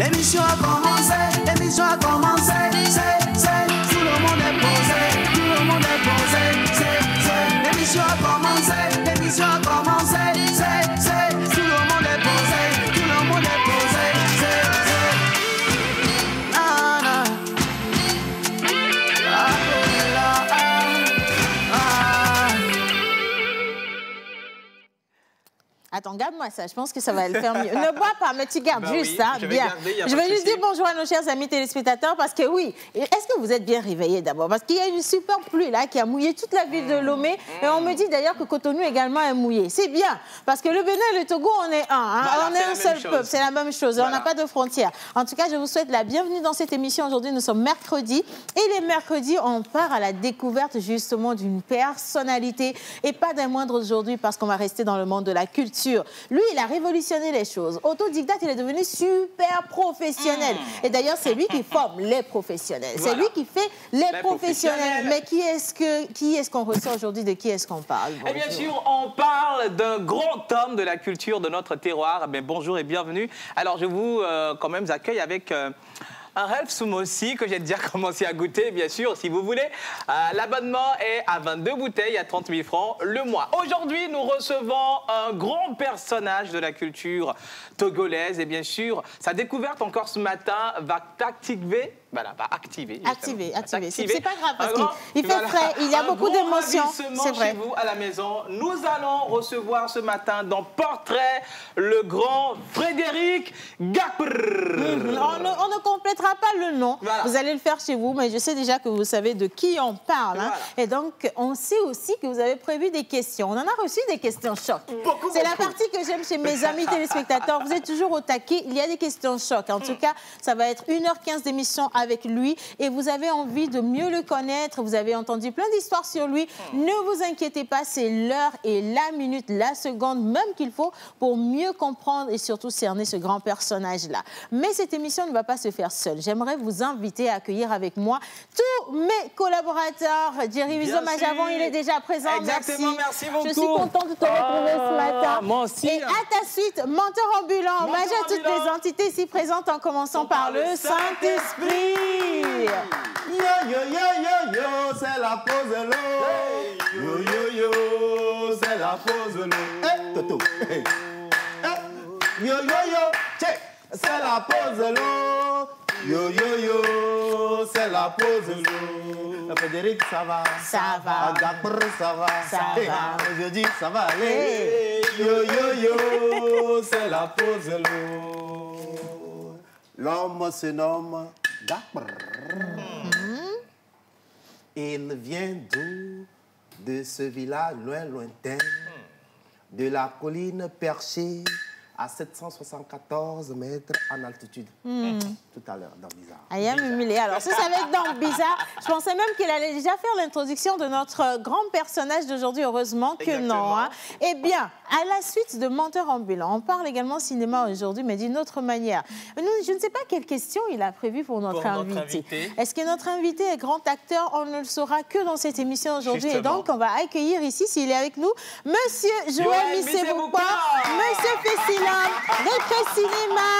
L'émission a commencé, l'émission a commencé. Tout le monde est posé, tout le monde est posé. L'émission a commencé, l'émission a commencé. Tout le monde est posé, tout le monde est posé. Attends, garde-moi ça, je pense que ça va le faire mieux. Ne bois pas, mais tu gardes juste ça, bien. Je vais juste dire bonjour à nos chers amis téléspectateurs parce que oui, est-ce que vous êtes bien réveillés d'abord? Parce qu'il y a une super pluie là qui a mouillé toute la ville de Lomé et on me dit d'ailleurs que Cotonou également est mouillé. C'est bien, parce que le Bénin et le Togo, on est un, hein? Voilà, on est un seul peuple, c'est la même chose, voilà. On n'a pas de frontières. En tout cas, je vous souhaite la bienvenue dans cette émission. Aujourd'hui, nous sommes mercredi et les mercredis, on part à la découverte justement d'une personnalité et pas d'un moindre aujourd'hui parce qu'on va rester dans le monde de la culture. Lui, il a révolutionné les choses. Autodidacte, il est devenu super professionnel. Et d'ailleurs, c'est lui qui forme les professionnels. Voilà. C'est lui qui fait les professionnels. Mais qui est-ce qu'on reçoit aujourd'hui? De qui est-ce qu'on parle? Et bien sûr, on parle d'un grand homme de la culture de notre terroir. Mais bonjour et bienvenue. Alors, je vous quand même accueille avec... un Ralph Soumossi que j'ai déjà commencé à goûter, bien sûr, si vous voulez. L'abonnement est à 22 bouteilles à 30 000 francs le mois. Aujourd'hui, nous recevons un grand personnage de la culture togolaise. Et bien sûr, sa découverte encore ce matin va t'activer. Voilà, va activer. Activer. C'est pas grave parce qu'il fait frais, il y a beaucoup d'émotions. C'est vrai. Chez vous, à la maison, nous allons recevoir ce matin dans Portrait le grand Frédéric Gakbrr. On ne complétera pas le nom. Voilà. Vous allez le faire chez vous, mais je sais déjà que vous savez de qui on parle. Hein. Voilà. Et donc, on sait aussi que vous avez prévu des questions. On en a reçu des questions choc. C'est la partie que j'aime chez mes amis téléspectateurs. Vous êtes toujours au taquet. Il y a des questions choc. En tout cas, ça va être 1h15 d'émission avec lui et vous avez envie de mieux le connaître, vous avez entendu plein d'histoires sur lui, ne vous inquiétez pas, c'est l'heure et la minute, la seconde même qu'il faut pour mieux comprendre et surtout cerner ce grand personnage-là. Mais cette émission ne va pas se faire seule. J'aimerais vous inviter à accueillir avec moi tous mes collaborateurs. Jerry Wizo-Majavon, il est déjà présent. Exactement, merci beaucoup. Je suis contente de te retrouver ce matin. Moi aussi. Et à ta suite, menteur ambulant, hommage à toutes les entités ici présentes en commençant par le Saint-Esprit. Yo yo yo yo yo, c'est la pause de l'eau. Yo yo yo, c'est la pause de l'eau. Hey, Toto. Hey. Hey. Yo yo yo, check. C'est la pause de l'eau. Yo yo yo, c'est la pause de l'eau. Frédéric, ça va? Ça va. Gakbrr, ça va? Ça va. Aujourd'hui, ça va aller. Hey. Yo yo yo, c'est la pause de l'eau. L'homme se nomme Gakbrr. Il vient d'où? De ce village lointain, de la colline perchée à 774 mètres en altitude. Tout à l'heure, dans Bizarre. Alors, ça va être dans Bizarre. Je pensais même qu'il allait déjà faire l'introduction de notre grand personnage d'aujourd'hui. Heureusement que non. Hein. Eh bien, à la suite de Menteur ambulant, on parle également cinéma aujourd'hui, mais d'une autre manière. Je ne sais pas quelle question il a prévu pour notre invité. Est-ce que notre invité est grand acteur? On ne le saura que dans cette émission aujourd'hui. Et donc, on va accueillir ici, s'il est avec nous, Monsieur Joël Misseboupa, Monsieur Fessilam, Récré Cinéma,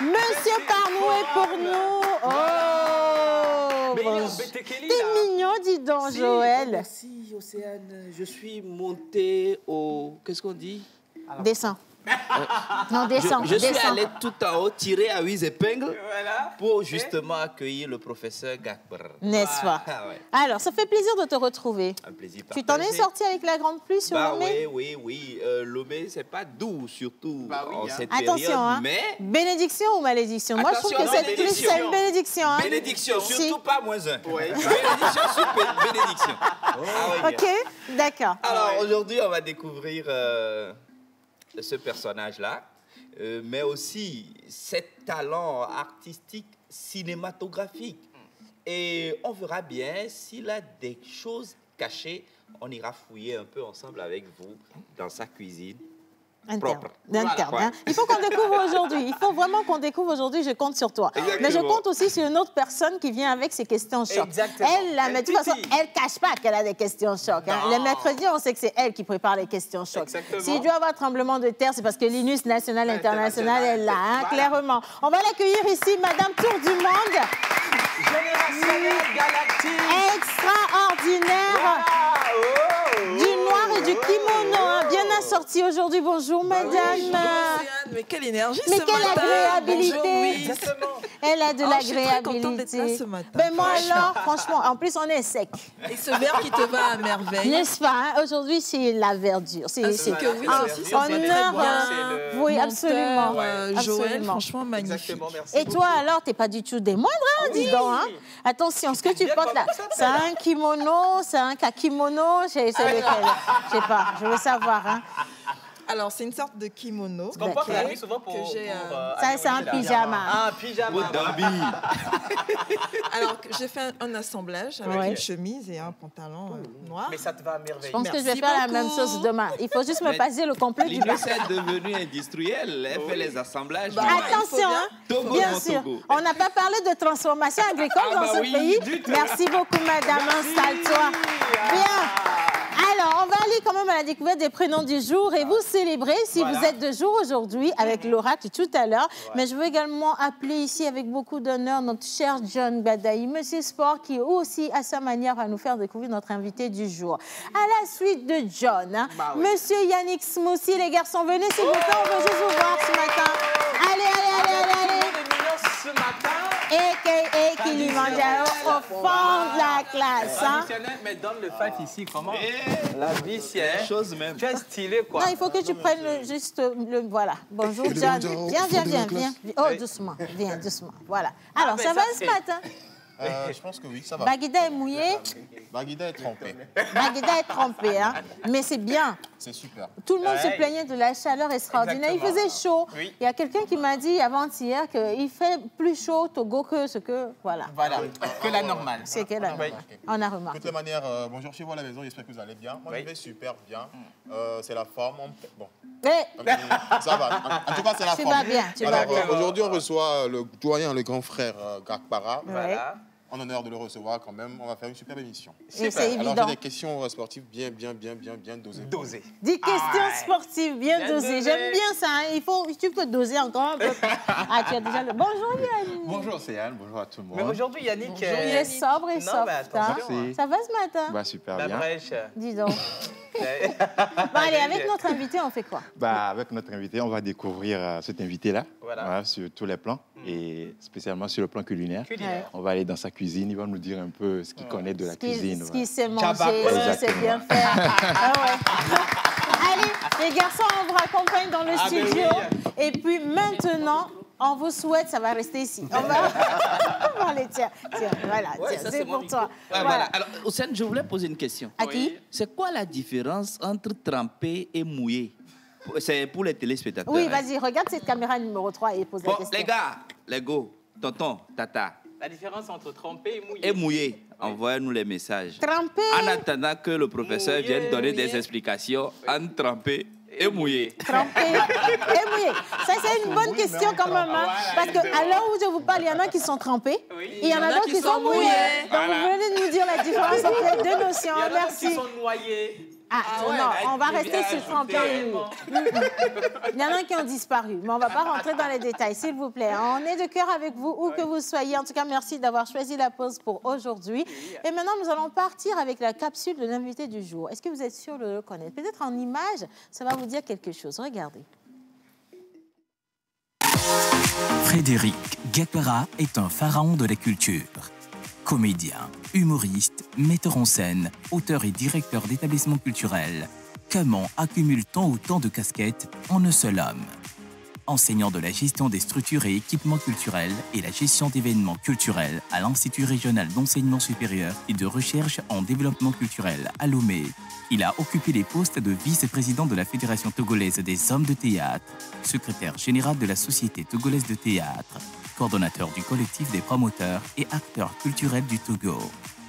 Monsieur Parnou est pour nous. Oh, t'es mignon, dis donc, Joël. Merci, Océane. Je suis monté au... Qu'est-ce qu'on dit? Descends. Non, descends. Je suis allé tout en haut, tiré à 8 épingles pour justement accueillir le professeur Gakbrr. N'est-ce pas? Ouais. Alors, ça fait plaisir de te retrouver. Un plaisir Tu partagé. t'en es sorti avec la grande pluie sur Lomé? Oui. Lomé, c'est pas doux, surtout en cette Attention, période. Hein. Mais... bénédiction ou malédiction? Moi, je trouve que c'est plus une bénédiction. Hein. Bénédiction, surtout pas -1. Oui. Bénédiction sur bénédiction. Ok, d'accord. Alors, aujourd'hui, on va découvrir... ce personnage-là, mais aussi cet talent artistique cinématographique. Et on verra bien s'il a des choses cachées. On ira fouiller un peu ensemble avec vous dans sa cuisine, propre. D'interne. Voilà. Hein. Il faut qu'on découvre aujourd'hui. Il faut vraiment qu'on découvre aujourd'hui. Je compte sur toi. Exactement. Mais je compte aussi sur une autre personne qui vient avec ses questions chocs. Exactement. Elle, là, mais de toute façon, elle ne cache pas qu'elle a des questions chocs. Hein. Non. Les mercredis, on sait que c'est elle qui prépare les questions chocs. Exactement. S'il doit y avoir tremblement de terre, c'est parce que l'INUS national international est là, hein, Voilà. clairement. On va l'accueillir ici, Madame Tour du Monde. Générationnel galactique. Extraordinaire. Voilà. Oh, oh, Du noir et du kimono, hein, bien assorti aujourd'hui. Bonjour, madame. Mais quelle énergie Mais ce quelle matin. agréabilité. Bonjour, oui. Exactement. Elle a de Oh, je suis très contente d'être là l'agréabilité. ce matin. Ben moi alors, franchement, en plus on est sec, Et ce verre qui te va à merveille. n'est-ce pas? Hein? Aujourd'hui c'est la verdure. C'est Ainsi que oui, ah, aussi, ça en se voit très heure, bien. C'est le oui, Mon absolument. père, Joël, Absolument. franchement magnifique. Exactement, merci. Et toi alors, t'es pas du tout des moindres, hein, dis donc. Hein? Attention, ce que tu bien portes là, comme ça, c'est un kimono, c'est un kakimono, c'est lequel? Je sais pas, je veux savoir. Hein? Alors, c'est une sorte de kimono. Ce qu'on porte la ok, nuit souvent pour... que j'ai, Ça, c'est un pyjama. Ah, un pyjama. Alors, j'ai fait un assemblage avec Ouais. une chemise et un pantalon noir. Mais ça te va à merveille. Je pense que je vais Merci faire la beaucoup. même chose demain. Il faut juste me passer le complet du bas. L'INUS est devenue industrielle. Elle fait les assemblages. Bah, du maïs. Attention, hein. Togo, Bien mon sûr. Togo. On n'a pas parlé de transformation agricole Ah dans bah ce oui, pays. du tout. Merci beaucoup, madame. Installe-toi. Bien. Alors, on va aller quand même à la découverte des prénoms du jour et vous célébrer si Voilà. vous êtes de jour aujourd'hui avec l'oracle tout à l'heure. Mais je veux également appeler ici avec beaucoup d'honneur notre cher John Badaï, monsieur Sport, qui aussi, à sa manière, va nous faire découvrir notre invité du jour. À la suite de John, hein, Bah oui. monsieur Yannick Smoussi, les garçons, venez s'il vous plaît, on veut juste vous voir ce matin. Allez, allez, allez, allez, allez. Tout le monde est mignon ce matin. A.K.A. Kilimanjaro au fond de la classe. Hein? Traditionnel, mais donne le fight ici, comment? La vie, c'est... hein? Chose même. Tu es stylé, quoi. Non, il faut que tu prennes juste le... Voilà. Bonjour, John. Viens. Oh, Oui. doucement. Viens, doucement. Voilà. Alors, mais ça ça, va ce c'est- matin? Je pense que oui, ça va. Baguida est mouillé, Baguida est trempée. Baguida est trempé. Hein? Mais c'est bien. C'est super. Tout le monde se Ouais. plaignait de la chaleur extraordinaire. Il Exactement. faisait chaud. Oui. Il y a quelqu'un qui m'a dit avant-hier qu'il fait plus chaud au Togo que ce que... Voilà. Voilà, que la normale. C'est qu'elle a... Oui. On a De remarqué. toutes les manières, bonjour chez vous à la maison, j'espère que vous allez bien. Moi, Oui. je vais super bien. C'est la forme. Bon, Eh, ça va. En tout cas, c'est la Tu forme. vas bien, tu vas Alors, bien. aujourd'hui, on reçoit le doyen, le grand frère Gakpara. Voilà. En honneur de le recevoir quand même, on va faire une superbe émission. et c'est Alors, évident. j'ai des questions sportives bien dosées. Dosé. 10 questions ouais. sportives bien Bien dosées. dosées. J'aime bien ça. Hein. Tu peux doser encore un peu. Ah, tu as déjà le... Bonjour Yannick. Bonjour, c'est Yann. Bonjour à tout le Mais monde. aujourd'hui, Yannick... Il est sobre et Non, soft. mais hein. attention. Merci. Ça va ce matin? Bah, super La bien. brèche. Dis donc. Bon, allez, avec notre invité, on fait quoi? Bah, avec notre invité, on va découvrir cet invité-là Voilà. sur tous les plans et spécialement sur le plan culinaire. Culinaire. On va aller dans sa cuisine, il va nous dire un peu ce qu'il connaît de la cuisine. Ce qu'il sait Tchabak. manger, ce qu'il sait Exactement. bien faire. Ah ouais. Allez, les garçons, on vous raccompagne dans le Ah, ben studio. oui. Et puis maintenant, on vous souhaite, ça va rester ici. On va... on va aller, tiens, voilà, Ouais, tiens, ça, c'est c'est mon pour toi. Ah, Voilà. voilà. Alors, Océane, je voulais poser une question. À qui? C'est quoi la différence entre trempé et mouillé? C'est pour les téléspectateurs. Oui, hein. vas-y, regarde cette caméra numéro 3 et pose la Bon, question. les gars, les go, tonton, tata, La différence entre trempé et mouillé. et mouillé, envoyez-nous les messages. Trempé. En attendant que le professeur Mouillé, vienne donner mouillé. des explications entre trempé et mouillé. Trempé et mouillé. Ça, c'est une bonne question quand même. Hein, Voilà, parce qu'à exactement. l'heure où je vous parle, il y en a qui sont trempés Oui. et il y en a d'autres qui sont mouillés. Donc, Voilà. vous venez de nous dire la différence entre les deux notions. Il y en a d'autres qui Merci. sont noyés. Ah, ouais, non, là, on va il rester vient sur trempé et ajouter. mouillé. Il y en a qui ont disparu, mais on ne va pas rentrer dans les détails, s'il vous plaît. On est de cœur avec vous, où que vous soyez. En tout cas, merci d'avoir choisi la pause pour aujourd'hui. Et maintenant, nous allons partir avec la capsule de l'invité du jour. Est-ce que vous êtes sûr de le connaître? Peut-être en image, ça va vous dire quelque chose. Regardez. Frédéric Gakpara est un pharaon de la culture. Comédien, humoriste, metteur en scène, auteur et directeur d'établissements culturels, comment accumule tant ou tant de casquettes en un seul homme? Enseignant de la gestion des structures et équipements culturels et la gestion d'événements culturels à l'Institut régional d'enseignement supérieur et de recherche en développement culturel à Lomé, il a occupé les postes de vice-président de la Fédération togolaise des hommes de théâtre, secrétaire général de la Société togolaise de théâtre, coordonnateur du collectif des promoteurs et acteurs culturels du Togo,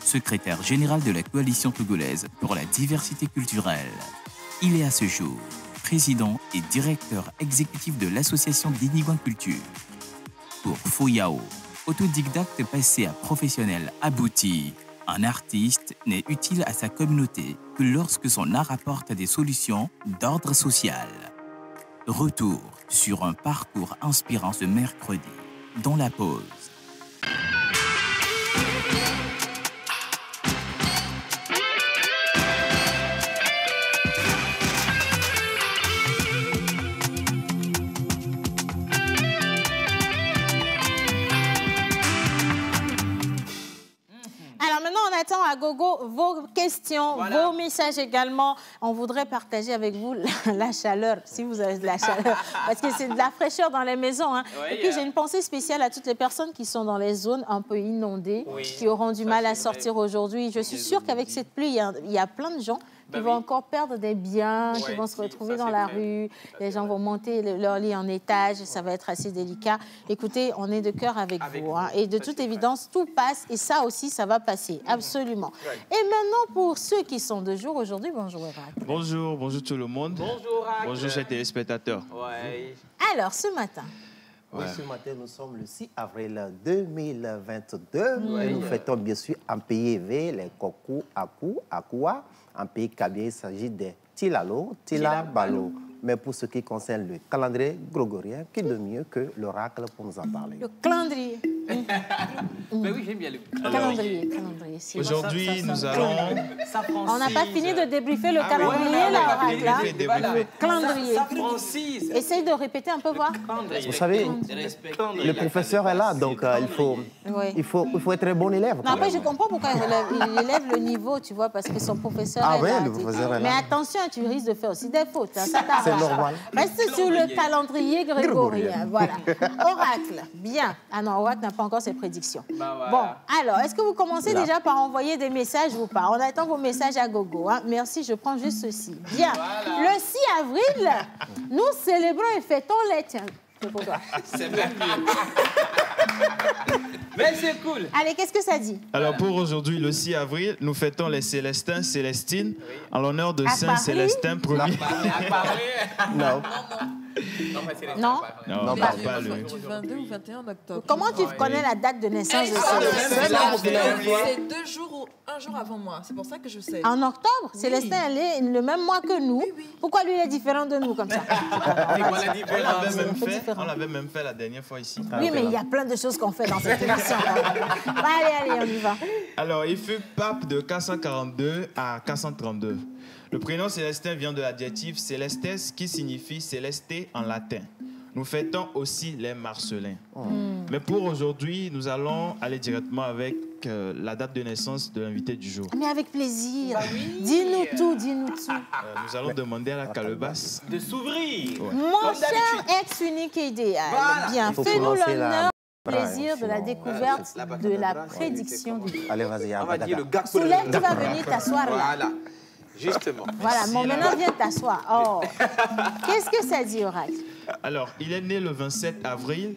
secrétaire général de la Coalition togolaise pour la diversité culturelle. Il est à ce jour président et directeur exécutif de l'association Dinigwan Culture. Pour Fouyao, autodidacte passé à professionnel abouti, un artiste n'est utile à sa communauté que lorsque son art apporte des solutions d'ordre social. Retour sur un parcours inspirant ce mercredi, dans la pause. Attends à gogo vos questions, vos messages également. On voudrait partager avec vous la chaleur, si vous avez de la chaleur, parce que c'est de la fraîcheur dans les maisons. Hein. Oui, et puis j'ai une pensée spéciale à toutes les personnes qui sont dans les zones un peu inondées, qui auront du mal à sortir aujourd'hui. Je suis sûre qu'avec cette pluie, il y a plein de gens qui vont encore perdre des biens, qui vont se retrouver dans la rue. Les gens vont monter leur lit en étage, ça va être assez délicat. Écoutez, on est de cœur avec vous. Hein. Et de toute évidence, tout passe et ça aussi, ça va passer, absolument. Et maintenant, pour ceux qui sont de jour aujourd'hui, bonjour Erac. Bonjour, bonjour tout le monde. Bonjour Erac. Bonjour chers téléspectateurs. Alors, ce matin... Oui, ce matin, nous sommes le 6 avril 2022. Nous fêtons bien sûr en pays élevé les Koku, Aku, Akua. En pays Kabia, il s'agit des Tilalo, Tilabalo. Mais pour ce qui concerne le calendrier grégorien, qui de mieux que l'oracle pour nous en parler? Le calendrier. Mais oui, j'aime bien le calendrier. Aujourd'hui, nous allons... On n'a pas fini de débriefer le calendrier, l'oracle. Calendrier. Essaye de répéter un peu, voir. Vous savez, le professeur est là, donc il faut être un bon élève. Non, après, je comprends pourquoi il élève le niveau, tu vois, parce que son professeur est là. Le professeur est là. Mais attention, tu risques de faire aussi des fautes. Hein, c'est normal. Reste sur le calendrier grégorien. Voilà. Oracle. Bien. Ah non, Oracle n'a pas encore ses prédictions. Bon, alors, est-ce que vous commencez déjà par envoyer des messages ou pas? On attend vos messages à gogo. Hein. Merci, je prends juste ceci. Bien. Le 6 avril, nous célébrons et fêtons les... Tiens, c'est pour toi. C'est même mieux. Mais c'est cool. Allez, qu'est-ce que ça dit? Alors, pour aujourd'hui, le 6 avril, nous fêtons les Célestins, Célestines, en l'honneur de Saint Célestin Ier. Non. Non, pas du 22 ou 21 octobre. Comment tu connais la date de naissance de Célestin? C'est un jour avant moi. C'est pour ça que je sais. En octobre? Oui. Célestin, elle est le même mois que nous. Oui. Pourquoi lui, il est différent de nous comme ça? On l'avait même fait la dernière fois ici. Oui, mais il y a plein de choses qu'on fait dans cette émission. Allez, on y va. Alors, il fut pape de 442 à 432. Le prénom Célestin vient de l'adjectif célestes qui signifie célesté en latin. Nous fêtons aussi les Marcellins. Mais pour aujourd'hui, nous allons aller directement avec la date de naissance de l'invité du jour. Mais avec plaisir. Dis-nous tout, dis-nous tout. Nous allons demander à la calebasse de s'ouvrir. Mon cher ex-unique et idéal. Bien, fais-nous l'honneur. Plaisir de la découverte de la prédiction du jour. Allez, vas-y. On va dire le gars. Soulève, tu vas venir t'asseoir là. Voilà. Justement. Voilà, maintenant viens t'asseoir. Oh. Qu'est-ce que ça dit, Oracle? Alors, il est né le 27 avril.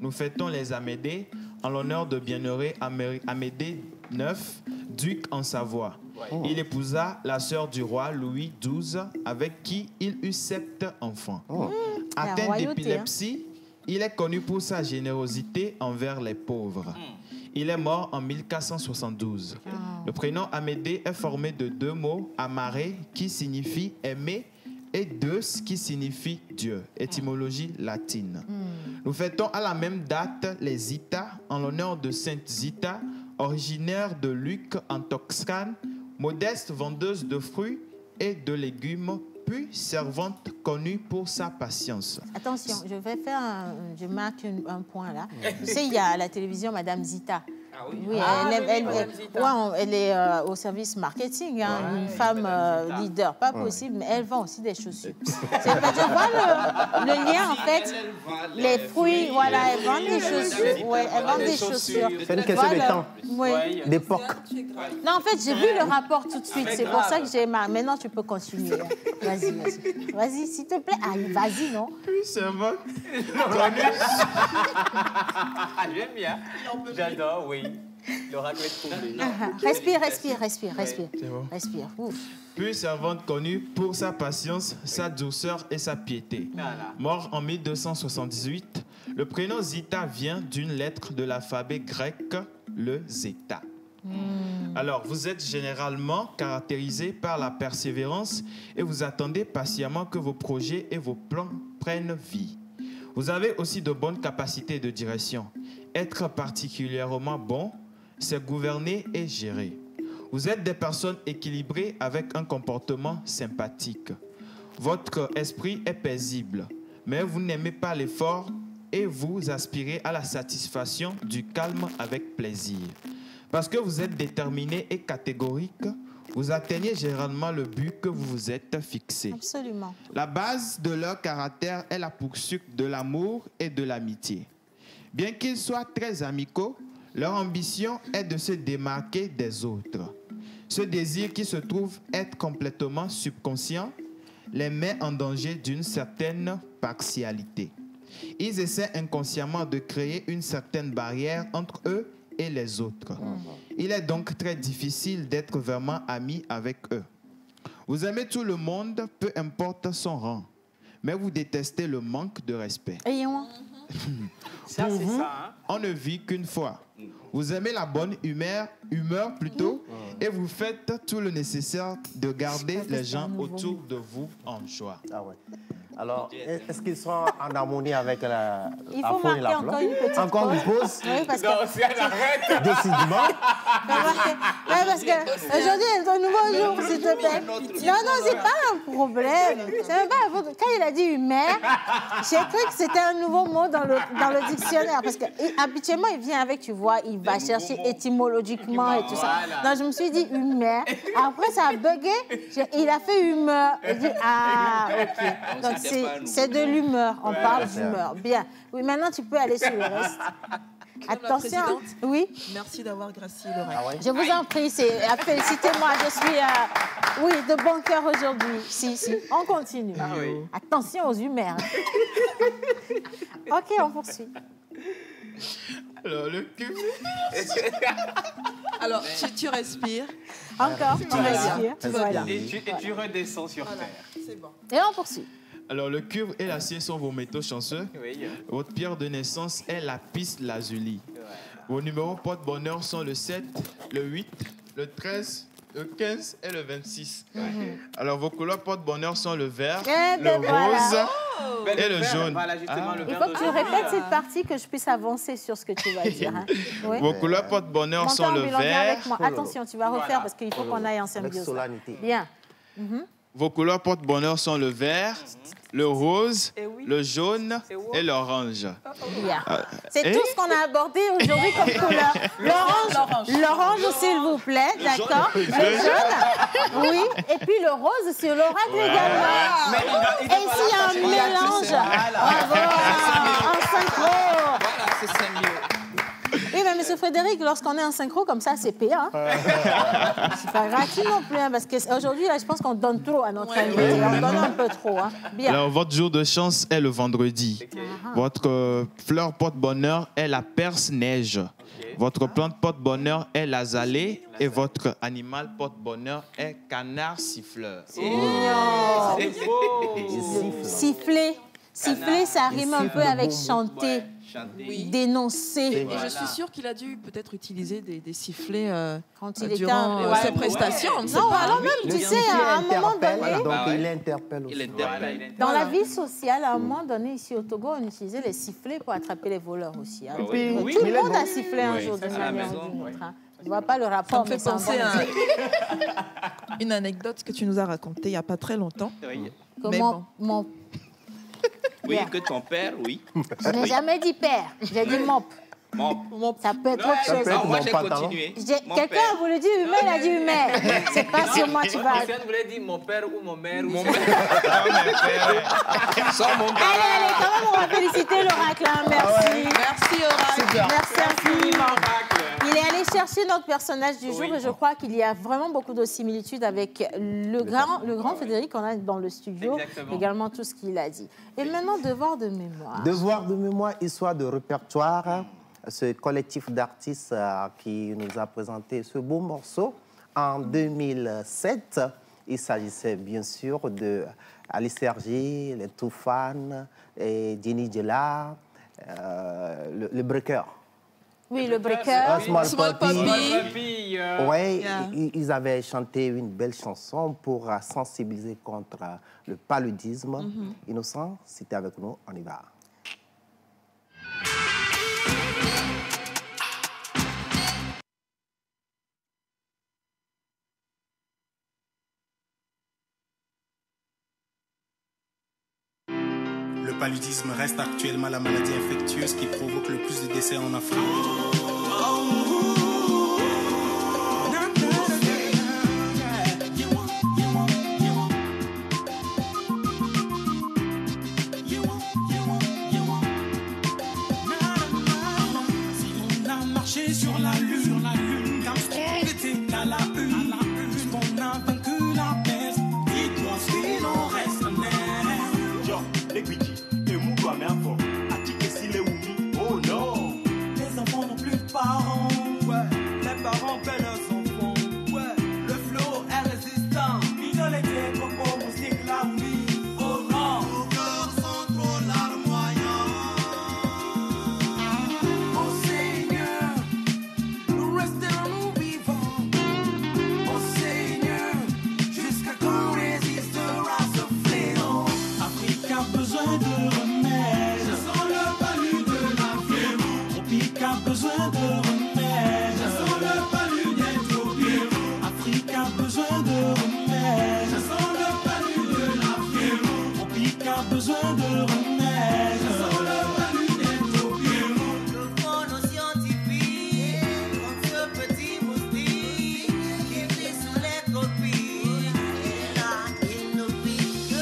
Nous fêtons les Amédées en l'honneur de bienheureux Amédée IX, duc en Savoie. Il épousa la sœur du roi Louis XII, avec qui il eut 7 enfants. Atteint d'épilepsie, il est connu pour sa générosité envers les pauvres. Il est mort en 1472. Le prénom Amédée est formé de 2 mots, amaré, qui signifie aimer, et Deus, qui signifie Dieu, étymologie latine. Nous fêtons à la même date les Zita, en l'honneur de Sainte Zita, originaire de Lucques en Toscane, modeste vendeuse de fruits et de légumes, puis servante connue pour sa patience. Attention, je marque un point là. Tu sais, il y a à la télévision Madame Zita. Ah oui. Oui, elle est au service marketing, hein, une femme leader, pas possible, mais elle vend aussi des chaussures. Je vois le lien en fait, les fruits, voilà, elle vend des chaussures. Ouais, elle vend des chaussures. C'est une question de temps, d'époque. Non, en fait, j'ai vu le rapport tout de suite, c'est pour ça que j'ai marre. Maintenant, tu peux continuer. Vas-y, s'il te plaît. Ah, vas-y, non? Oui, c'est vrai. J'aime bien. J'adore, oui. L'oracle est troublé. Respire. C'est bon. Respire. Ouf. puis servante connue pour sa patience, sa douceur et sa piété. Mort en 1278, le prénom Zita vient d'une lettre de l'alphabet grec, le zeta. Alors, vous êtes généralement caractérisé par la persévérance et vous attendez patiemment que vos projets et vos plans prennent vie. Vous avez aussi de bonnes capacités de direction. Être particulièrement bon, c'est gouverner et gérer. Vous êtes des personnes équilibrées avec un comportement sympathique. Votre esprit est paisible, mais vous n'aimez pas l'effort et vous aspirez à la satisfaction du calme avec plaisir. Parce que vous êtes déterminé et catégorique, vous atteignez généralement le but que vous vous êtes fixé. Absolument. La base de leur caractère est la poursuite de l'amour et de l'amitié. Bien qu'ils soient très amicaux, leur ambition est de se démarquer des autres. Ce désir qui se trouve être complètement subconscient les met en danger d'une certaine partialité. Ils essaient inconsciemment de créer une certaine barrière entre eux et les autres. Il est donc très difficile d'être vraiment ami avec eux. Vous aimez tout le monde, peu importe son rang, mais vous détestez le manque de respect. Pour vous, on ne vit qu'une fois. Vous aimez la bonne humeur plutôt, et vous faites tout le nécessaire de garder les gens autour de vous en joie. Ah ouais. Alors, est-ce qu'ils sont en harmonie avec la faune et la flore? Encore une pause. Oui, parce que... Non, si elle arrête. Décidément. Parce qu'aujourd'hui, c'est un nouveau jour, s'il te plaît. Non, c'est pas un problème. C'est même pas un... Quand il a dit humeur, j'ai cru que c'était un nouveau mot dans le dictionnaire. Parce qu'habituellement, il vient avec, tu vois, il va chercher étymologiquement et tout ça. Donc, je me suis dit humeur. Après, ça a bugué. Il a fait humeur. J'ai dit, ah, OK. Donc, c'est de l'humeur. On parle d'humeur. Bien. Oui, maintenant, tu peux aller sur le reste. Attention. Oui. Merci d'avoir gracié l'oreille. Ah ouais. Je vous en prie, félicitez-moi. Je suis, de bon cœur aujourd'hui. Si. On continue. Ah oui. Attention aux humeurs. OK, on poursuit. Alors, le cul. Alors, tu respires. Encore, tu respires. Voilà. Et tu redescends sur terre. C'est bon. Et on poursuit. Alors, le cuivre et l'acier sont vos métaux chanceux. Oui. Votre pierre de naissance est la lapis lazuli. Vos numéros porte-bonheur sont le 7, le 8, le 13, le 15 et le 26. Alors, vos couleurs porte-bonheur sont le vert, le rose et le jaune. Voilà, justement, le Il vert faut que tu répètes cette partie, que je puisse avancer sur ce que tu vas dire. Hein. Oui. Vos couleurs porte-bonheur sont le vert. Attention, tu vas refaire parce qu'il faut qu'on aille en symbiose. Bien. Vos couleurs porte-bonheur sont le vert, le rose, le jaune et l'orange. Bien. C'est tout ce qu'on a abordé aujourd'hui comme couleur. L'orange, s'il vous plaît, d'accord. Le jaune, oui. Et puis le rose, c'est l'oracle également. Et s'il y a un mélange, bravo, en synchro. Voilà, c'est ça mieux. Oui, mais M. Frédéric, lorsqu'on est en synchro comme ça, c'est payant. C'est pas gratuit non plus, hein, parce qu'aujourd'hui, là, je pense qu'on donne trop à notre invité. On donne un peu trop. Hein. Bien. Alors, votre jour de chance est le vendredi. Votre fleur porte-bonheur est la perce-neige. Votre plante porte-bonheur est l'azalée. Et votre animal porte-bonheur est canard siffleur. C'est beau. Siffler. Siffler, ça rime un peu avec chanter. Oui. Dénoncer. Et je suis sûre qu'il a dû peut-être utiliser des sifflets quand il était durant ses prestations. Non, alors même, tu sais, à un moment donné... Donc, il interpelle aussi. Dans la vie sociale, à un moment donné, ici au Togo, on utilisait les sifflets pour attraper les voleurs aussi. Hein. Tout le monde a sifflé un jour d'une manière ou d'une autre. Hein. Je ne vois pas le rapport. Ça me fait penser à une anecdote que tu nous as racontée il n'y a pas très longtemps. Comment mon... Oui, que ton père, oui. Je n'ai jamais dit père, j'ai dit mop. Ça peut être autre chose. Non, moi, j'ai continué. Quelqu'un a voulu dire humain, il a dit humain. C'est pas sur moi, tu vas... Quelqu'un voulait dire mon père ou mon mère. Mon père. Sans mon père. Allez, quand même, on va féliciter l'oracle. Hein. Merci. Merci, Oracle. Merci infiniment. Il est allé chercher notre personnage du jour et je crois qu'il y a vraiment beaucoup de similitudes avec le grand Frédéric qu'on a dans le studio. Exactement. Également tout ce qu'il a dit. Et maintenant, devoir de mémoire. Devoir de mémoire, histoire de répertoire. Ce collectif d'artistes qui nous a présenté ce beau morceau en 2007. Il s'agissait bien sûr de Alice Sergi, les Toufan, et Jenny Djela, le breaker. Oui, le breaker. Small Puppy. Oui, ils avaient chanté une belle chanson pour sensibiliser contre le paludisme. Innocent, si tu es avec nous, on y va. Le paludisme reste actuellement la maladie infectieuse qui provoque le plus de décès en Afrique. Si on a marché sur la lune, Armstrong était à la une, puisqu'on a vaincu la peste, dites-moi ce qu'il en reste. Oh non! Les enfants n'ont plus de parents. Ouais, les parents paient leurs enfants. Ouais, le flot est résistant. Ils ont les coco moustiques là, oui. Oh non! Nos cœurs sont trop larmoyants. Oh Seigneur, nous resterons vivants. Oh Seigneur, jusqu'à quand résistera ce fléau? Afrique a besoin de remèdes. Je sens le palu de la fièvre. Tropique a besoin de remèdes. Je sens le palu d'Éthiopie. Afrique a besoin de remèdes. Je sens le palu de la fièvre. Tropique a besoin de remèdes. Je sens le palu d'Éthiopie. Que font nos scientifiques contre ce petit moustique qui vit sous les tropiques? Et là, il nous pique.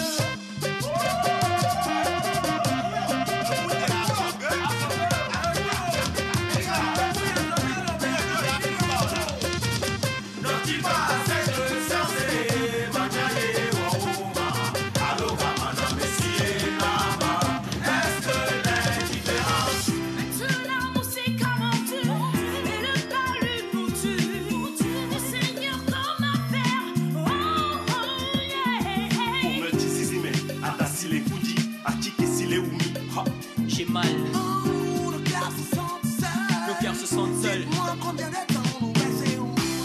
J'ai mal, nos cœurs se sentent seuls.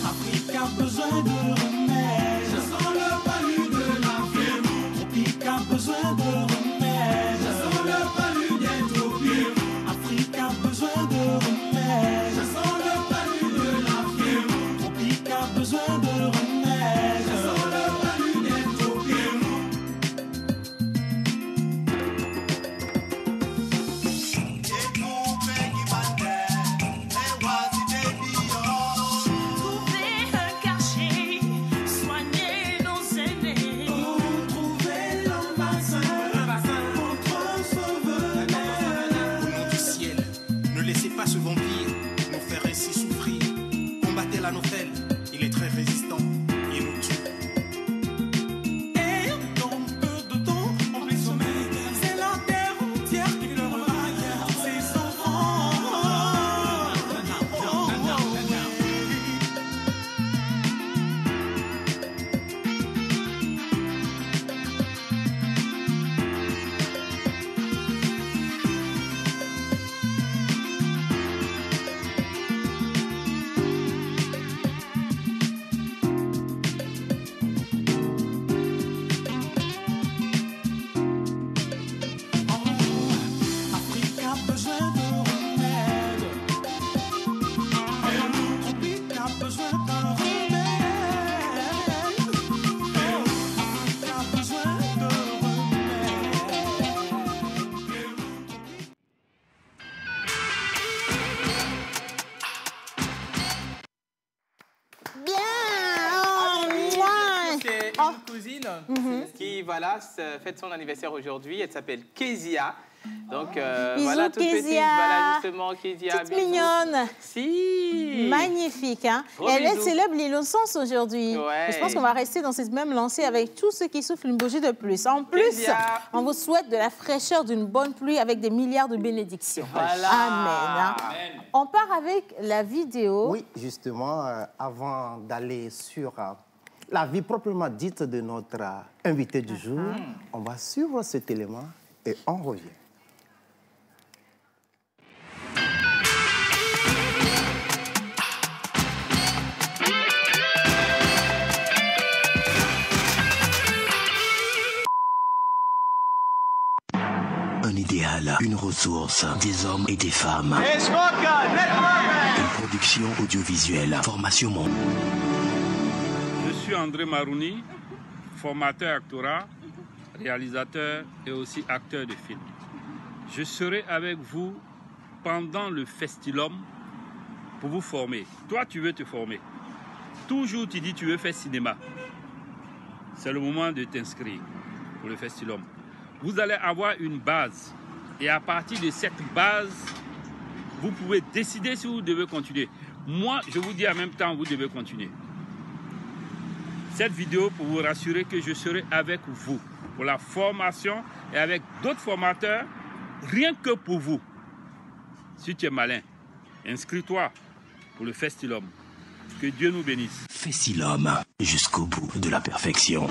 Afrique a besoin de remèdes. Je sens le palu de la fièvre. Tropique a besoin de remèdes. Je sens le palu d'Éthiopie. Afrique a besoin de remèdes. Je sens le palu de la fièvre. Tropique a besoin de remèdes. Je sens le palu d'Éthiopie. Trouver un cachet, soigner nos aînés. Trouver un vaccin contre ce venin. Au nom du ciel, ne laissez pas ce vampire nous faire ainsi souffrir. Combattez l'anophèle, il est très résistant, il nous tue. Et dans peu de temps, en plein sommeil, c'est la terre entière qui pleure ses enfants. Afrique a besoin de remèdes. Tropique a besoin de remèdes. Afrique a besoin de C'est une cousine qui voilà, fête son anniversaire aujourd'hui. Elle s'appelle Kezia. Donc voilà, toute petite, voilà justement Kezia. Toute mignonne. Si. Magnifique, hein. Gros Elle bisous. célèbre l'innocence aujourd'hui. Ouais. Et je pense qu'on va rester dans cette même lancée avec tous ceux qui soufflent une bougie de plus. En plus, Kezia. on vous souhaite de la fraîcheur d'une bonne pluie avec des milliards de bénédictions. Voilà. Amen, hein. On part avec la vidéo. Oui, justement, avant d'aller sur la vie proprement dite de notre invité du jour. On va suivre cet élément et on revient. Un idéal, une ressource, des hommes et des femmes. Une production audiovisuelle, formation monde. Je suis André Marouni, formateur actorat, réalisateur et aussi acteur de film. Je serai avec vous pendant le Festilhomme pour vous former. Toi, tu veux te former. Toujours, tu dis tu veux faire cinéma. C'est le moment de t'inscrire pour le Festilhomme. Vous allez avoir une base. Et à partir de cette base, vous pouvez décider si vous devez continuer. Moi, je vous dis en même temps, vous devez continuer. Cette vidéo pour vous rassurer que je serai avec vous pour la formation et avec d'autres formateurs, rien que pour vous. Si tu es malin, inscris-toi pour le Festilhomme. Que Dieu nous bénisse. Festilhomme, jusqu'au bout de la perfection.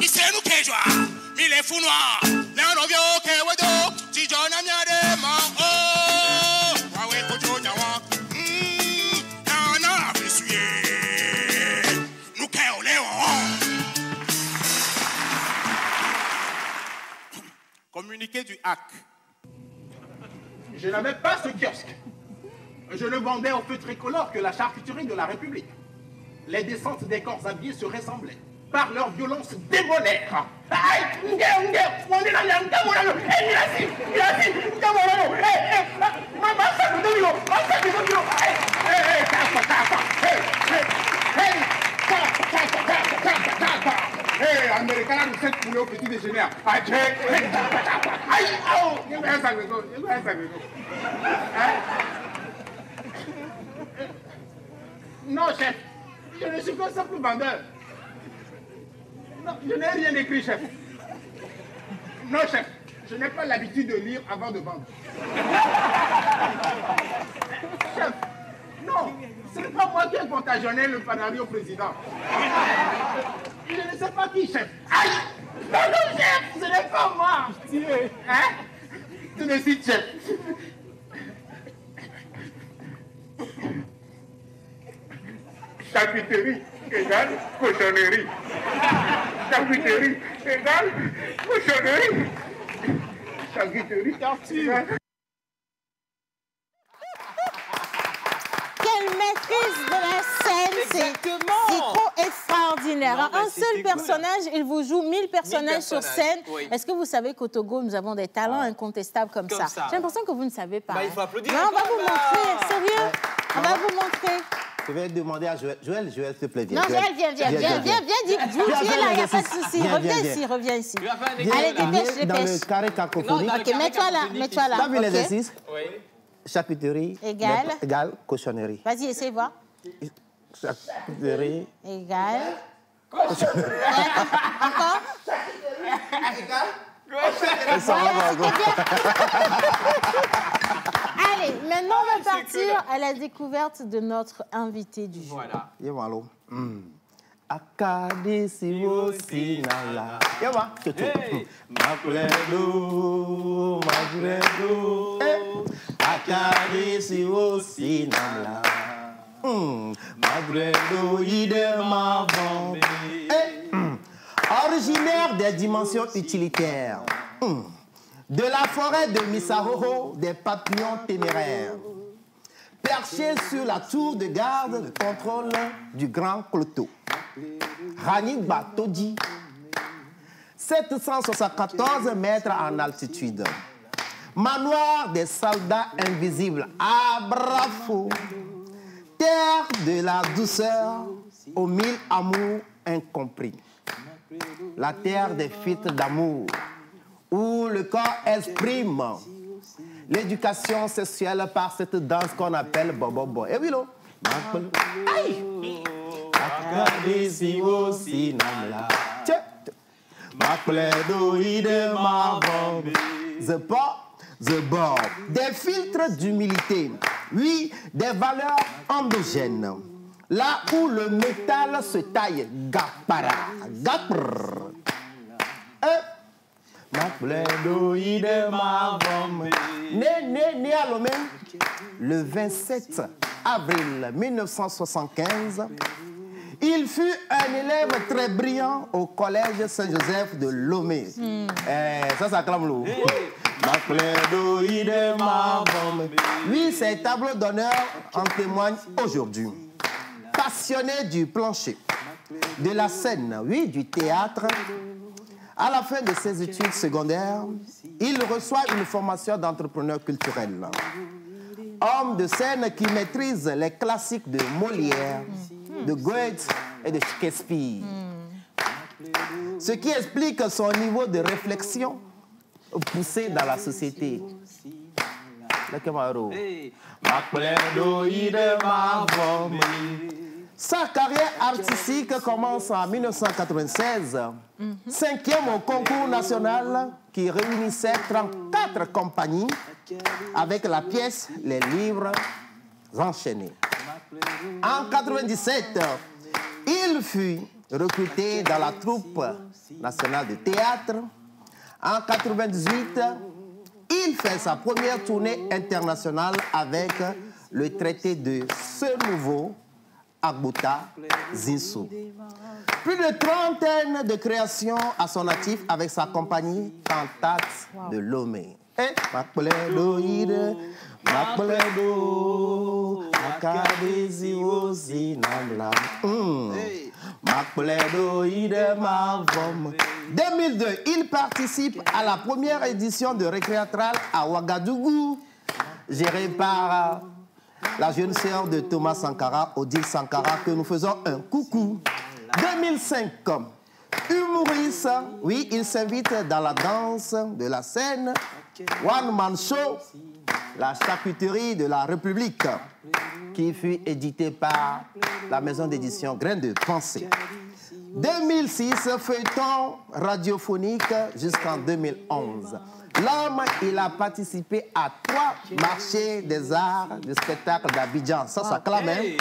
Isenu kejwa, mile funwa, na novyo kewedo, tijona miade ma oh, wawe kojonya wa, na bisuye, nuke oleo. Communiqué du HAC. Je n'avais pas ce kiosque. Je ne vendais au feu tricolore que la charcuterie de la République. Les descentes des corps habillés se ressemblaient par leur violence débonnaire. Américain de 7 poulets au petit déjeuner. Non, chef, je ne suis qu'un simple vendeur. Non, je n'ai rien écrit, chef. Non, chef, je n'ai pas l'habitude de lire avant de vendre. Chef, non, ce n'est pas moi qui ai contagionné le panari au président. Je ne sais pas qui, chef. Aïe! Non, non, chef, ce n'est pas moi. Hein? Tu me cites, chef. Charcuterie égale cochonnerie. Charcuterie égale cochonnerie. Charcuterie égale... Quelle maîtrise de la scène, c'est trop extraordinaire. Non, un seul personnage, il vous joue 1000 personnages sur scène. Oui. Est-ce que vous savez qu'au Togo, nous avons des talents incontestables comme ça? J'ai l'impression que vous ne savez pas. Bah, il faut applaudir. Non, on va vous montrer, sérieux. On va vous montrer. Je vais demander à Joël. Joël, s'il te plaît, viens. Non, Joël, viens, là, il n'y a pas de souci. Reviens ici. Allez, dépêche. Dans le carré cacophonique. Ok, mets-toi là. Tu as vu l'exercice? Oui. Charcuterie égale cochonnerie. Vas-y, essaye voir. Charcuterie égale cochonnerie. Encore. Allez, maintenant on va partir à la découverte de notre invité du jour. Voilà. Akadi siwo sinala. Yawa, Makuledo. Akadi siwo sinala. Magredo ide mavon. Originaire des dimensions utilitaires. De la forêt de Misahoho, des papillons téméraires. Perché sur la tour de garde de contrôle du Grand Cloto. Rani Batodi, 774 mètres en altitude. Manoir des soldats invisibles, Abrafo. Terre de la douceur aux 1000 amours incompris. La terre des filtres d'amour, où le corps exprime l'éducation sexuelle par cette danse qu'on appelle bobobo. Eh oui, là. The Bob. Des filtres d'humilité. Oui, des valeurs endogènes. Là où le métal se taille, gapara, gapr. Né à Lomé le 27 avril 1975, il fut un élève très brillant au collège Saint-Joseph de Lomé. Ça s'acclame l'eau. Oui, ces tableaux d'honneur en témoignent aujourd'hui. Passionné du plancher, de la scène, oui, du théâtre, à la fin de ses études secondaires, il reçoit une formation d'entrepreneur culturel. Homme de scène qui maîtrise les classiques de Molière, de Goethe et de Shakespeare. Ce qui explique son niveau de réflexion poussé dans la société. Sa carrière artistique commence en 1996, cinquième au concours national qui réunissait 34 compagnies avec la pièce Les Livres Enchaînés. En 1997, il fut recruté dans la troupe nationale de théâtre. En 1998, il fait sa première tournée internationale avec le traité de Ce Nouveau Agbuta Zinso. Plus de trentaine de créations à son actif avec sa compagnie Cantate de Lomé. « 2002, il participe à la première édition de Récréatral à Ouagadougou, gérée par la jeune sœur de Thomas Sankara, Odile Sankara, que nous faisons un coucou. 2005, humoriste, oui, il s'invite dans la danse de la scène, One Man Show, la charcuterie de la République, qui fut édité par la maison d'édition Graines de Pensée. 2006, feuilleton radiophonique jusqu'en 2011. L'homme, il a participé à 3 marchés des arts du spectacle d'Abidjan. Ça s'acclame, hein?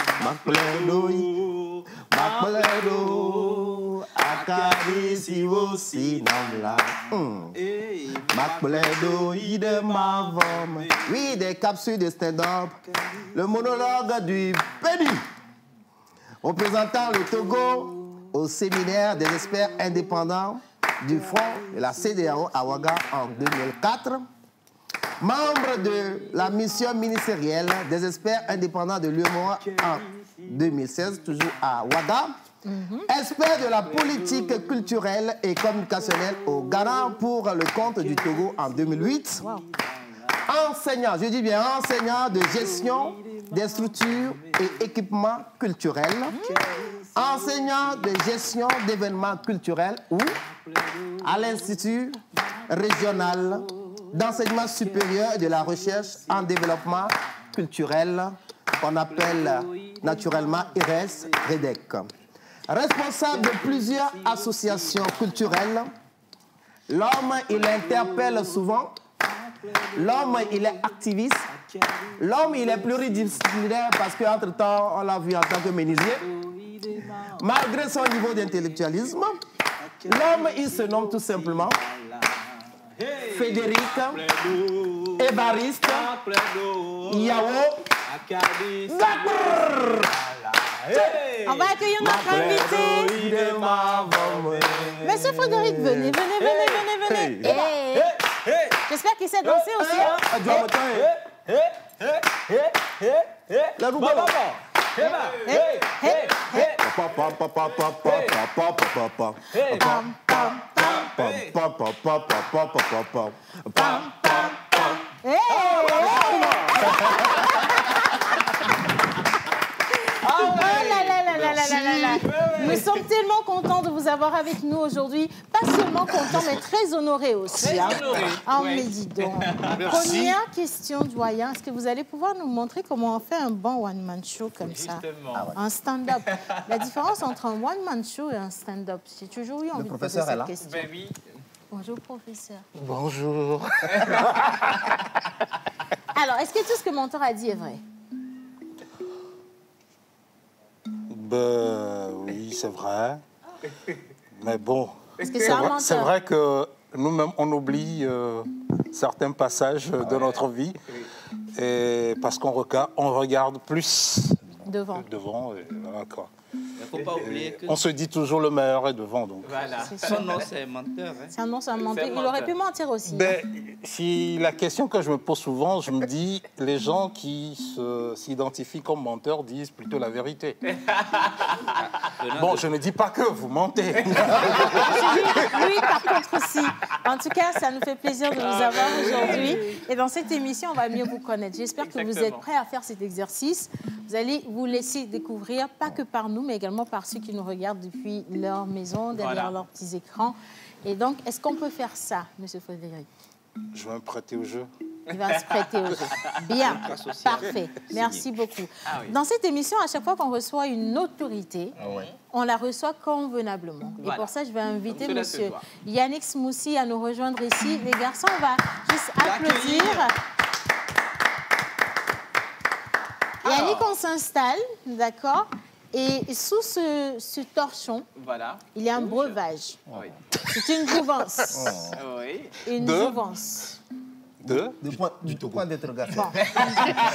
Oui, des capsules de stand-up. Le monologue du Pédi, représentant le Togo au séminaire des experts indépendants du Front de la CEDEAO à Ouaga en 2004. Membre de la mission ministérielle des experts indépendants de l'UEMOA en 2016, toujours à Ouaga. Expert de la politique culturelle et communicationnelle au Ghana pour le compte du Togo en 2008. Enseignant, je dis bien enseignant de gestion des structures et équipements culturels. Enseignant de gestion d'événements culturels ou à l'Institut régional d'enseignement supérieur et de la recherche en développement culturel, qu'on appelle naturellement IRES-REDEC. Responsable de plusieurs associations culturelles, l'homme, il interpelle souvent. L'homme, il est activiste. L'homme, il est pluridisciplinaire parce qu'entre-temps, on l'a vu en tant que menuisier. Malgré son niveau d'intellectualisme, l'homme, il se nomme tout simplement Frédéric Évariste Yao Gapr. On va accueillir notre invité. Monsieur Frédéric, venez. J'espère qu'il sait danser aussi. La roue. Nous sommes tellement contents de vous avoir avec nous aujourd'hui. Pas seulement contents, mais très honorés aussi. Très honorés. Ah, mais dis donc. Première question, doyen. Est-ce que vous allez pouvoir nous montrer comment on fait un bon one-man show comme ça? Un stand-up. La différence entre un one-man show et un stand-up, j'ai toujours eu envie de poser cette question. Ben oui. Bonjour, professeur. Bonjour. Alors, est-ce que tout ce que Monteur a dit est vrai? Ben oui, c'est vrai. Mais bon, Est-ce que c'est un menteur? c'est vrai que nous-mêmes, on oublie certains passages de notre vie. Et parce qu'on regarde plus devant. Voilà, quoi. Il ne faut pas oublier que... On se dit toujours le meilleur est devant. Donc. Voilà. Son nom, c'est menteur. Hein. C'est un nom, c'est un menteur. Il aurait pu mentir aussi. Ben, si la question que je me pose souvent, je me dis, les gens qui s'identifient comme menteurs disent plutôt la vérité. Bon, je ne dis pas que vous mentez. Oui, par contre aussi. En tout cas, ça nous fait plaisir de vous avoir aujourd'hui. Et dans cette émission, on va mieux vous connaître. J'espère que vous êtes prêts à faire cet exercice. Vous allez vous laisser découvrir, pas que par nous, mais également par ceux qui nous regardent depuis leur maison, derrière leurs petits écrans. Et donc, est-ce qu'on peut faire ça, M. Frédéric? Je vais me prêter au jeu. Il va se prêter au jeu. Bien, parfait. Merci beaucoup. Dans cette émission, à chaque fois qu'on reçoit une autorité, on la reçoit convenablement. Et pour ça, je vais inviter M. Yannick Smoussi à nous rejoindre ici. Les garçons, on va juste applaudir. Yannick, on s'installe, d'accord? Et sous ce torchon, il y a un breuvage. C'est une jouvence. Une jouvence. Du point d'interrogation. Bon.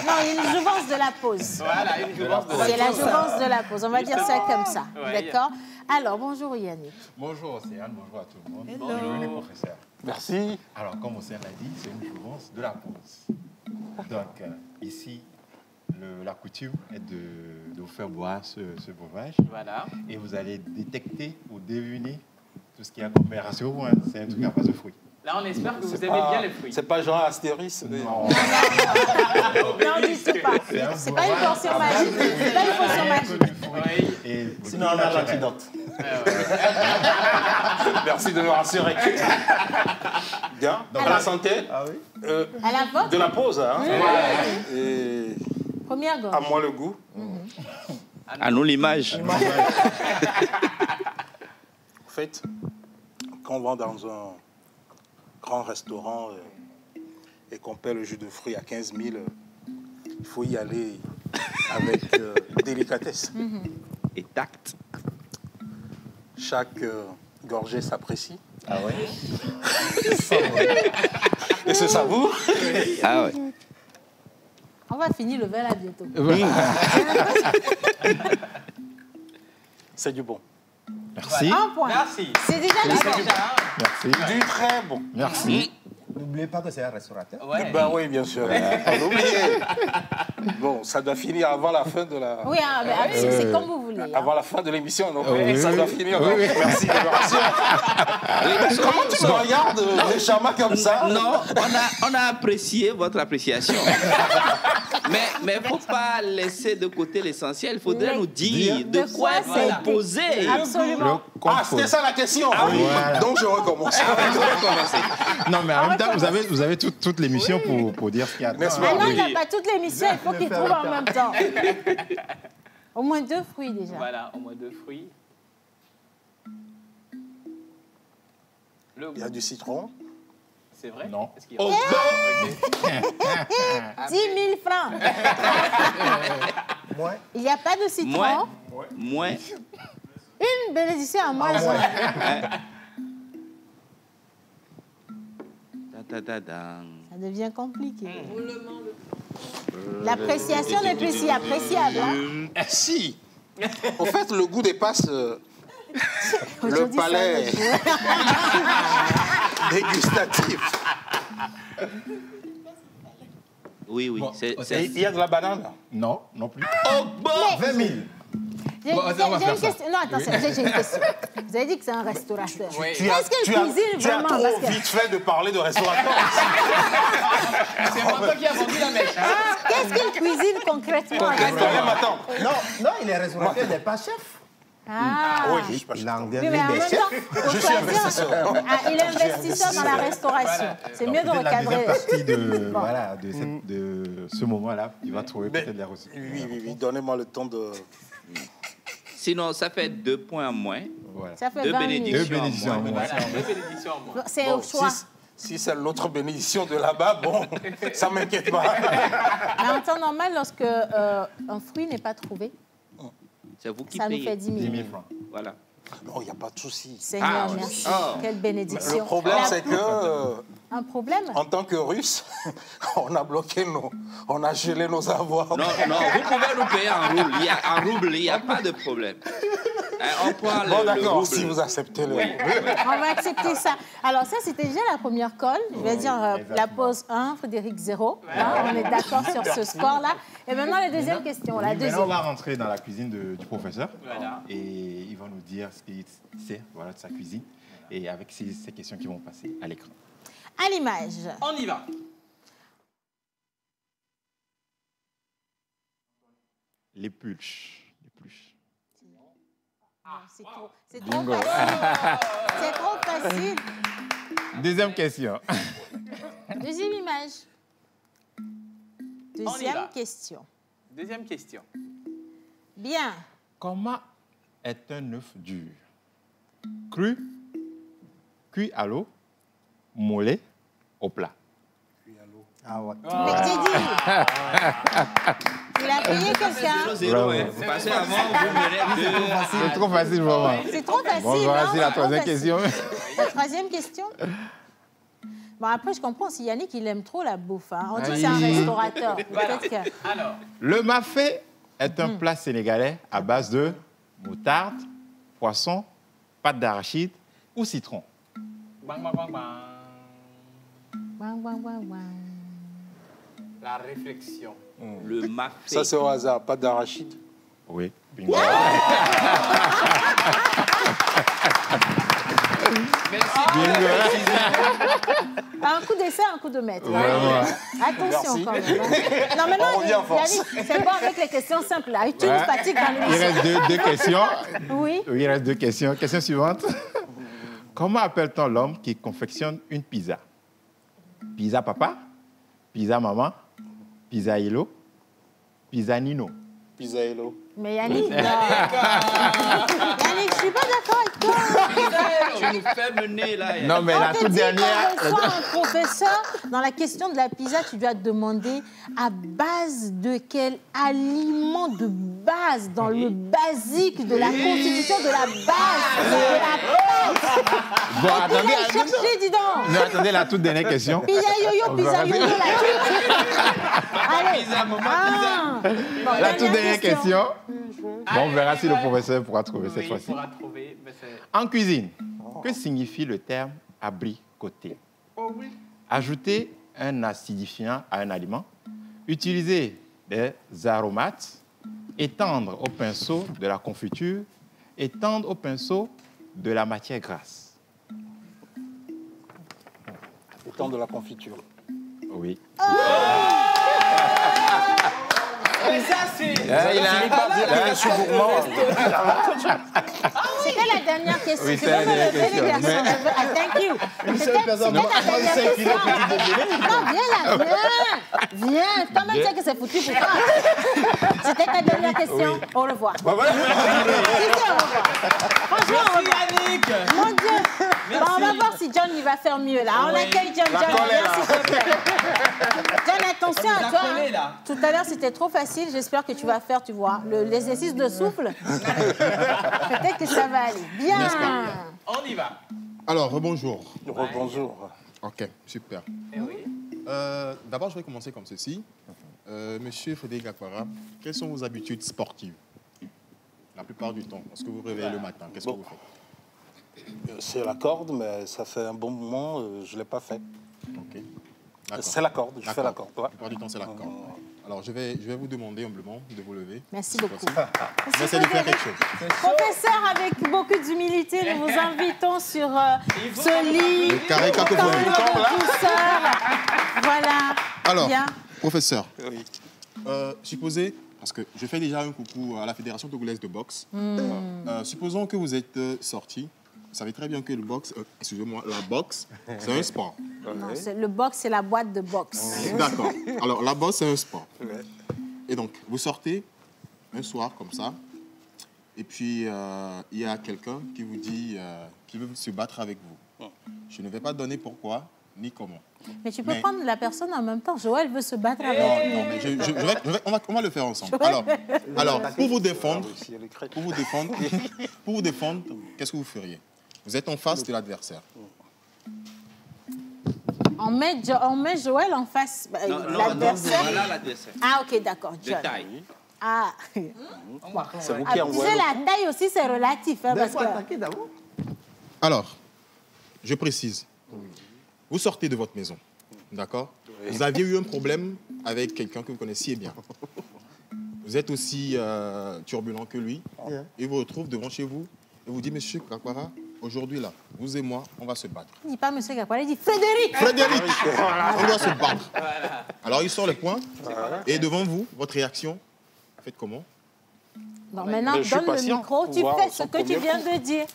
Non, une jouvence de la pause. Voilà, une jouvence de la pause. C'est la jouvence de la pause. On va dire ça comme ça. D'accord? Alors, bonjour Yannick. Bonjour Océane, bonjour à tout le monde. Hello. Bienvenue professeur. Merci. Alors, comme Océane l'a dit, c'est une jouvence de la pause. Donc, ici, la coutume est de vous faire boire ce breuvage. Voilà. Et vous allez détecter ou deviner tout ce qu'il y a comme... Mais rassurez-vous, hein, c'est un truc à base de fruits. Là, on espère que vous aimez bien les fruits. C'est pas genre Astérix. Non. Non, du tout pas. C'est pas une portion magique. C'est pas une portion magique. Et sinon, on a l'antidote. Merci de me rassurer. Bien. Donc, à la santé. À la vôtre. De la pause. Hein. Oui. Et première gorge. à moi le goût. À nous l'image. En fait, quand on va dans un grand restaurant et qu'on paie le jus de fruits à 15 000, il faut y aller avec délicatesse. Et tact. Chaque gorgée s'apprécie. Ah ouais? Et se savoure. Ah ouais. On va finir le verre là bientôt. C'est du bon. Merci. Un point. Merci. C'est déjà du bon. Merci. Du très bon. Merci. N'oubliez pas que c'est un restaurateur. Ben oui, bien sûr. On oublie. Bon, ça doit finir avant la fin de la... Oui, hein, c'est comme vous voulez. Avant la fin de l'émission, donc Oui, ça doit finir. Merci de me rassurer. Comment tu me regardes méchamment comme ça? Non, on a apprécié votre appréciation. Mais il ne faut pas laisser de côté l'essentiel. Il faudrait nous dire de quoi est composé. Absolument. Ah, c'était ça la question. Ah oui. Voilà. Donc je recommence. Non, mais en même temps, vous avez toute l'émission pour dire ce qu'il y a dedans. Ah non, il n'a pas toute l'émission, il faut qu'il trouve en même temps. Au moins 2 fruits déjà. Voilà, au moins 2 fruits. Il y a du citron. C'est vrai? Non. Oh, 10 000 francs. Il n'y a pas de citron. Moins. Une bénédiction à moi. Ça devient compliqué. L'appréciation n'est plus si appréciable. Hein? Si. En fait, le goût dépasse le palais dégustatif. Oui. Bon, il y a de la banane? Non, non plus. Oh, bon. 20 000. J'ai une question. Non, attention, j'ai une question. Vous avez dit que c'est un restaurateur. Oui. Est-ce qu'il cuisine tu as vraiment? trop vite fait de parler de restaurateur. C'est moi qui a vendu la mèche. Qu'est-ce qu'il cuisine concrètement? Attends. Non, il est restaurateur, il n'est pas chef. Ah, oui, je suis pas oui, mais en même temps, faut suis choisir. investisseur. Ah, il est investisseur dans la restauration. C'est mieux de La recadrer. deuxième partie de, Bon. voilà, de ce moment-là, il va trouver peut-être les ressources. Oui, donnez-moi le temps de... Sinon, ça fait 2 points en moins. Voilà. Ça fait 2 20 bénédictions, Deux bénédictions en moins. Voilà, 2 bénédictions en moins. C'est Bon, au choix. Si c'est l'autre bénédiction de là-bas, bon, ça m'inquiète pas. Mais en temps normal, lorsque un fruit n'est pas trouvé, C'est vous qui ça nous payez. fait 10 000. 10 000 francs. Voilà. Non, il n'y a pas de souci. Seigneur, merci. Quelle bénédiction. Le problème, La- c'est que... Un problème? En tant que Russe, on a bloqué on a gelé nos avoirs. Non, vous pouvez nous payer en rouble. Il n'y a pas de problème. On prend Bon, le d'accord, rouble. si vous acceptez le... On va accepter ça. Alors ça, c'était déjà la première colle. Je vais dire la pause 1, Frédéric 0. Hein, on est d'accord sur ce score-là. Et maintenant, la deuxième question. La Maintenant, on deuxième. va rentrer dans la cuisine du professeur. Voilà. Et il va nous dire ce qu'il sait voilà, de sa cuisine. Et avec ces questions qui vont passer à l'écran. À l'image. On y va. Les pulches. C'est trop Bingo. facile. C'est trop facile. Deuxième question. Deuxième image. On y va. Deuxième question. Deuxième question. Bien. Comment est un œuf dur? Cru, cuit à l'eau, mollé, au plat. Ah ouais. Mais j'ai dit. Il a payé quelqu'un. Passez avant, vous menez C'est trop facile pour moi. C'est trop facile. Bon, voici non, la c'est trop troisième facile. question. La troisième question. Bon, après, je comprends si Yannick, il aime trop la bouffe. Hein. On dit que c'est un restaurateur. Peut-être que... Alors, Le mafé est un plat sénégalais à base de moutarde, poisson, pâte d'arachide ou citron. bang, bang, bang, bang. Ouang, ouang, ouang, ouang. La réflexion. Le mafé. Ça, c'est au hasard, pas d'arachide. Oui, bingo. Un coup d'essai, un coup de maître. Vraiment. Attention Merci. quand même. hein. Non, maintenant, On revient en force. Yannick, c'est bon avec les questions simples. Là. Tu nous fatigues dans Il l'émission. reste deux questions. Oui. Il reste deux questions. Question suivante. Comment appelle-t-on l'homme qui confectionne une pizza? Pizza papa? Pizza maman? Pizza Hello? Pizza Nino? Pizza Hello. Mais Yannick, non. Yannick, je suis pas d'accord avec toi. Tu nous fais mener là. Non, mais la On te toute dit dernière. qu'on reçoit un professeur, dans la question de la pizza, tu dois te demander à base de quel aliment de base, dans le basique de la constitution de la base, de la pâte. Bon, Et puis attendez. là, chercher, dis donc. Non, attendez, la toute dernière question. Pizza yo-yo, pizza yo-yo, Allez. Pizza, maman, Ah. Bon, La toute dernière question. Bon, on verra si le professeur pourra trouver cette Oui, fois-ci. il pourra trouver. Mais c'est... En cuisine, que signifie le terme abricoter? Oh oui. Ajouter un acidifiant à un aliment, utiliser des aromates, étendre au pinceau de la confiture, étendre au pinceau de la matière grasse. Autant de la confiture. Oui. Mais ça, c'est... Il a Je suis gourmand. C'était la dernière question. Oui, Tu c'est la peux me dernière lever les question. garçons. Ah, thank you. C'était la dernière question. Non, viens là, viens. Viens. Toi-même, tu sais que c'est foutu pour toi. C'était ta dernière question. Au revoir. Si, si, au revoir. Franchement, au revoir. Yannick. Mon Dieu. Bon, on va voir si John il va faire mieux là. On accueille John. John, viens s'il te plaît. John, attention à toi. collé, là. Tout à l'heure, c'était trop facile. J'espère que tu vas faire, tu vois, l'exercice de souffle. Peut-être que ça va aller. Bien. On y va. Alors, rebonjour. Bonjour. Ok, super. Eh oui. D'abord, je vais commencer comme ceci. Monsieur Frédéric Aquara, quelles sont vos habitudes sportives? La plupart du temps, lorsque vous vous réveillez le matin, qu'est-ce que vous faites? C'est la corde, mais ça fait un bon moment, je ne l'ai pas fait. Ok. D'accord. C'est la corde, je fais la corde. La plupart du temps, c'est la corde. Alors, je vais vous demander humblement de vous lever. Merci beaucoup. On va essayer de faire quelque chose. Professeur, avec beaucoup d'humilité, nous vous invitons sur ce lit. Le carré cacophonique. Voilà. Alors, Bien. professeur, supposez Parce que je fais déjà un coucou à la Fédération togolaise de boxe. Supposons que vous êtes sorti. Vous savez très bien que le boxe, excusez-moi, la boxe, c'est un sport. Non, le boxe, c'est la boîte de boxe. D'accord. Alors, la boxe, c'est un sport. Et donc, vous sortez un soir comme ça, et puis il y a quelqu'un qui vous dit qu'il veut se battre avec vous. Je ne vais pas donner pourquoi ni comment. Mais tu peux prendre la personne en même temps. Joël veut se battre avec lui. Non, mais on va le faire ensemble. Alors, pour vous défendre, qu'est-ce que vous feriez? Vous êtes en face de l'adversaire. On met Joël en face de l'adversaire. Voilà l'adversaire. Ah, ok, d'accord. De taille. Ah. C'est vous Ah, qui tu envoyez. sais, la taille aussi, c'est relatif. Hein, parce que... attaquer d'abord. Alors, je précise. Vous sortez de votre maison, d'accord? Vous aviez eu un problème avec quelqu'un que vous connaissiez bien. Vous êtes aussi turbulent que lui. Il vous retrouve devant chez vous et vous dit, monsieur Gakwara, aujourd'hui là, vous et moi, on va se battre. Il ne dit pas monsieur Gakwara, il dit Frédéric. Frédéric, on doit se battre. Alors il sort les poings et devant vous, votre réaction, faites comment? Bon, maintenant, donne le micro, tu fais ce que tu viens de dire.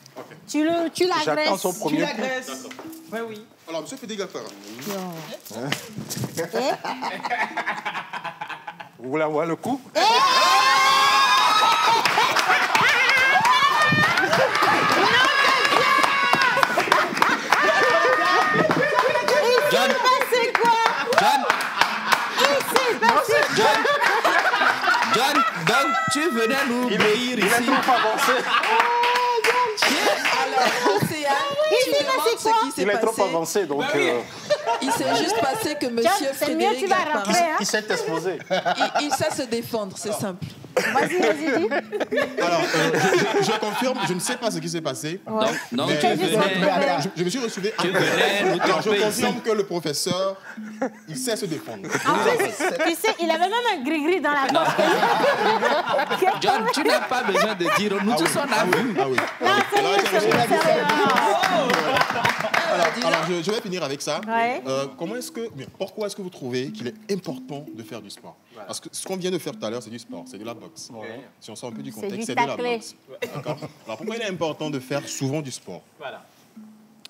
Tu l'agresses. J'attends son premier coup. Tu l'agresses. Oui, oui. Alors, monsieur Frédéric Gakwara. Vous voulez avoir le coup? John. C'est quoi? John, donc tu venais nous obéir ici. Il est trop avancé. Alors, Océane, tu demandes ce qui s'est Il est passé. trop avancé, donc... Il s'est juste passé que monsieur Frédéric Gakwara, Il s'est exposé. il sait se défendre, c'est simple. Vas-y, dis. Alors, je confirme, je ne sais pas ce qui s'est passé. Donc Mais tu venais. je me suis retrouvé. Tu venais nous Alors, je tromper confirme ici. que le professeur, il sait se défendre. En plus, tu sais, il avait même un gris-gris dans la gorge. John, tu n'as pas besoin de dire, nous tous on a vu. Ah oui. Non, c'est sérieux. Alors, je vais finir avec ça. Ouais. Pourquoi est-ce que vous trouvez qu'il est important de faire du sport? Parce que ce qu'on vient de faire tout à l'heure, c'est du sport, c'est de la boxe. Si on sort un peu du C'est contexte, du c'est de la taclé. boxe. D'accord. Alors, pourquoi il est important de faire souvent du sport? Voilà.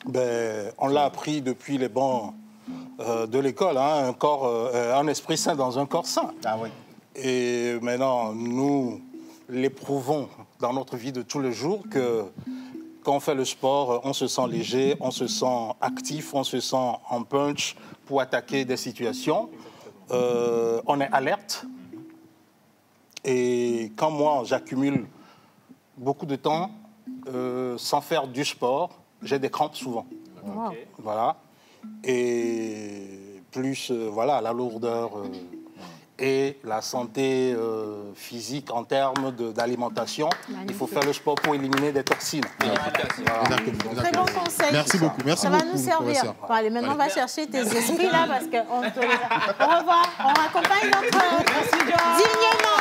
Ben, on l'a appris depuis les bancs de l'école, hein, un esprit sain dans un corps sain. Ah oui. Et maintenant, nous l'éprouvons dans notre vie de tous les jours que quand on fait le sport, on se sent léger, on se sent actif, on se sent en punch pour attaquer des situations. On est alerte. Et quand moi, j'accumule beaucoup de temps sans faire du sport, j'ai des crampes souvent. Wow. Voilà. Et plus, voilà, la lourdeur et la santé physique en termes d'alimentation. Il faut faire le sport pour éliminer des toxines. Très bon conseil. Merci beaucoup. Merci Ça beaucoup, va nous servir. professeur. Bon, allez, maintenant, on va chercher tes esprits là parce qu'on te les a. Au revoir. On raccompagne notre dignement.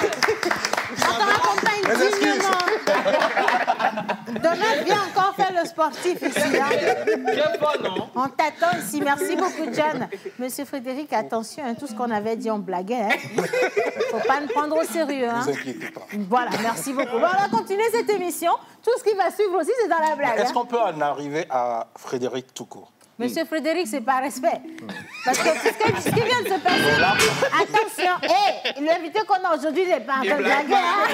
On te raccompagne dignement. Donald vient encore faire le sportif ici. Hein. On t'attend ici. Merci beaucoup, John. Monsieur Frédéric, attention, hein, tout ce qu'on avait dit, on blaguait. Hein. Faut pas nous prendre au sérieux. Hein. Ne vous inquiétez pas. Voilà, merci beaucoup. Bon, on va continuer cette émission. Tout ce qui va suivre aussi, c'est dans la blague. Est-ce Hein. qu'on peut en arriver à Frédéric tout court? Monsieur Frédéric, c'est par respect. Parce que ce qui vient de se passer, attention, l'invité qu'on a aujourd'hui n'est pas en train de blaguer. Hein.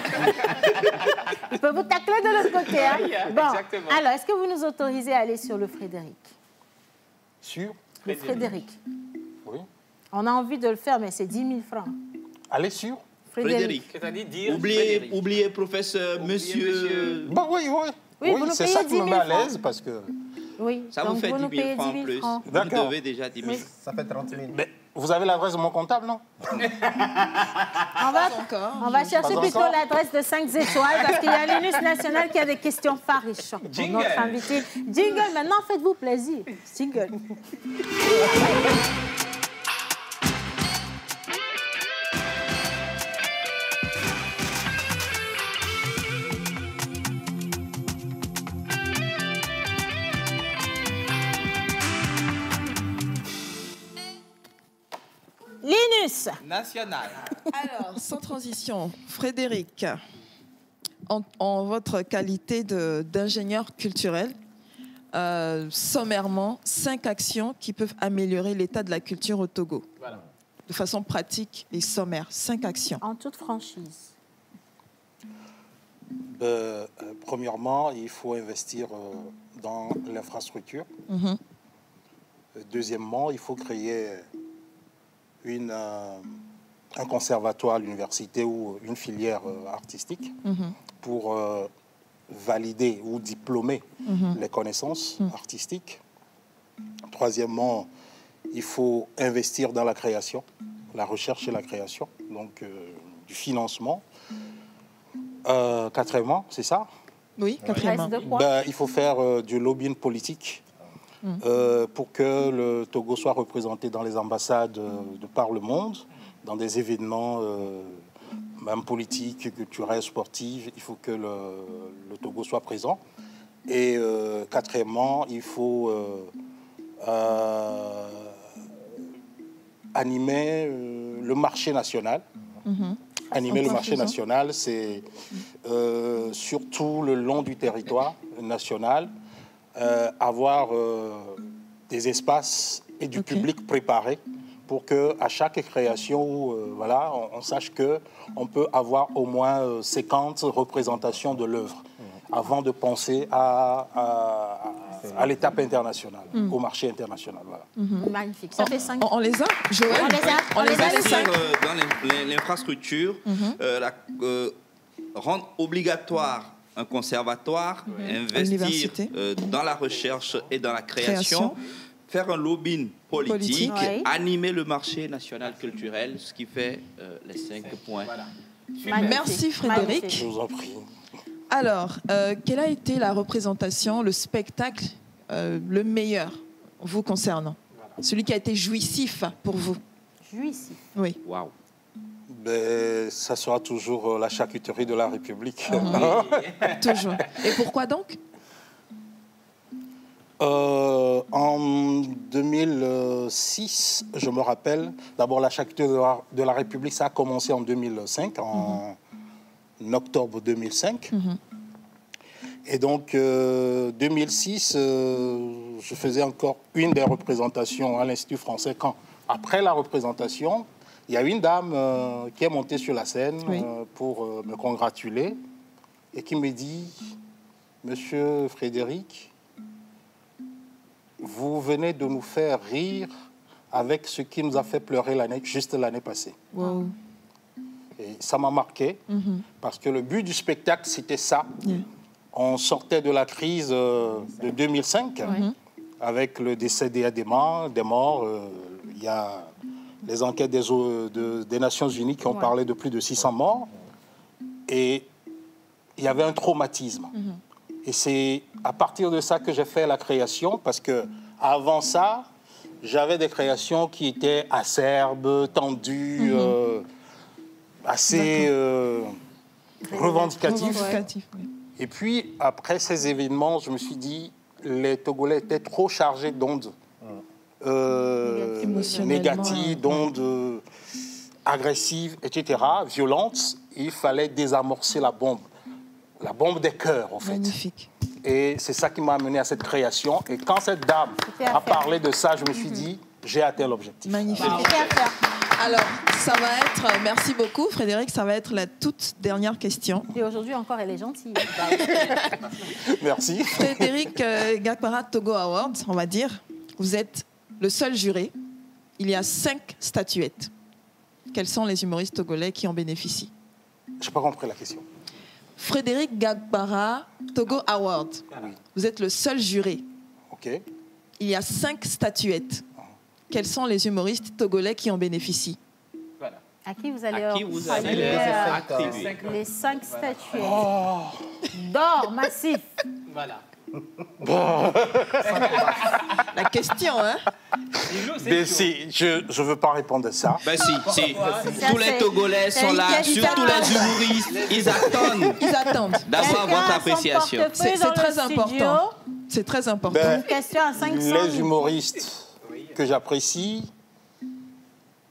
Il peut vous tacler de l'autre côté. Hein. Bon, Exactement. alors, est-ce que vous nous autorisez à aller sur le Frédéric? Sur Le Frédéric. Oui. On a envie de le faire, mais c'est 10 000 francs. Allez sur Frédéric. C'est-à-dire dire. Oubliez professeur, monsieur. Bon, oui, oui. Oui, vous nous c'est payez ça qui 10 000 me met à francs. l'aise parce que... Oui, Ça donc vous fait nous 10 000 payez francs en 10 000 plus. francs. Vous D'accord. devez déjà 10 000. Oui. Ça fait 30 000. Mais vous avez l'adresse de mon comptable, non? On va chercher Pas plutôt encore. l'adresse de 5 étoiles parce qu'il y a l'UNUS national qui a des questions farichonnes pour Jingle. notre invité. Jingle, maintenant faites-vous plaisir. Jingle. Linus, Miss nationale. Alors, sans transition, Frédéric, en votre qualité d'ingénieur culturel, sommairement, 5 actions qui peuvent améliorer l'état de la culture au Togo. Voilà. De façon pratique et sommaire, 5 actions. En toute franchise. Premièrement, il faut investir dans l'infrastructure. Deuxièmement, il faut créer un conservatoire à l'université ou une filière artistique pour valider ou diplômer les connaissances artistiques. Troisièmement, il faut investir dans la création, la recherche et la création, donc du financement. Quatrièmement, c'est ça? Oui, quatrièmement. Il faut faire du lobbying politique pour que le Togo soit représenté dans les ambassades de par le monde, dans des événements même politiques, culturels, sportifs. Il faut que le Togo soit présent. Et quatrièmement, il faut animer le marché national. Animer le marché national, c'est surtout le long du territoire national, avoir des espaces et du public préparé pour qu'à chaque création, voilà, on sache qu'on peut avoir au moins 50 représentations de l'œuvre avant de penser à l'étape internationale, au marché international. Voilà. Magnifique. Ça fait 5. On les a, Joël? On les a les 5. Dans l'infrastructure, rendre obligatoire un conservatoire, investir dans la recherche et dans la création. Faire un lobbying politique, animer le marché national culturel, ce qui fait les 5 points. Voilà. Merci Frédéric. Je vous en prie. Alors, quelle a été la représentation, le spectacle le meilleur vous concernant? Celui qui a été jouissif pour vous? Jouissif? Oui. Waouh. Ça sera toujours la charcuterie de la République. Toujours. Et pourquoi donc? En 2006, je me rappelle, d'abord la charcuterie de la République, ça a commencé en 2005, en octobre 2005. Et donc, 2006, je faisais encore une des représentations à l'Institut français quand, après la représentation, il y a une dame qui est montée sur la scène pour me congratuler et qui me dit « Monsieur Frédéric, vous venez de nous faire rire avec ce qui nous a fait pleurer juste l'année passée. Wow. » Et ça m'a marqué parce que le but du spectacle, c'était ça. On sortait de la crise de 2005 avec le décès des morts. Il y a les enquêtes des Nations Unies qui ont parlé de plus de 600 morts. Et il y avait un traumatisme. Et c'est à partir de ça que j'ai fait la création, parce que avant ça, j'avais des créations qui étaient acerbes, tendues, assez revendicatives. Et puis, après ces événements, je me suis dit, les Togolais étaient trop chargés d'ondes négatives, d'ondes agressives, etc., violentes. Il fallait désamorcer la bombe des cœurs, en fait. Magnifique. Et c'est ça qui m'a amené à cette création. Et quand cette dame a parlé de ça, je me suis dit, j'ai atteint l'objectif. Magnifique. Alors, ça va être, merci beaucoup Frédéric, ça va être la toute dernière question. Et aujourd'hui encore, elle est gentille. Merci. Frédéric Gakbara Togo Awards, on va dire, vous êtes le seul juré. Il y a 5 statuettes. Quels sont les humoristes togolais qui en bénéficient? Je n'ai pas compris la question. Frédéric Gakbara Togo Award. Oui. Vous êtes le seul juré. OK. Il y a 5 statuettes. Quels sont les humoristes togolais qui en bénéficient? Voilà. À qui vous allez attribuer les 5 statuettes d'or massif? Voilà. La question, hein? Mais si, je ne veux pas répondre à ça. Ben si. Tous les Togolais sont là, surtout les humoristes. Ils attendent d'avoir votre appréciation. C'est très important. C'est très important. Une question à 500. Les humoristes que j'apprécie,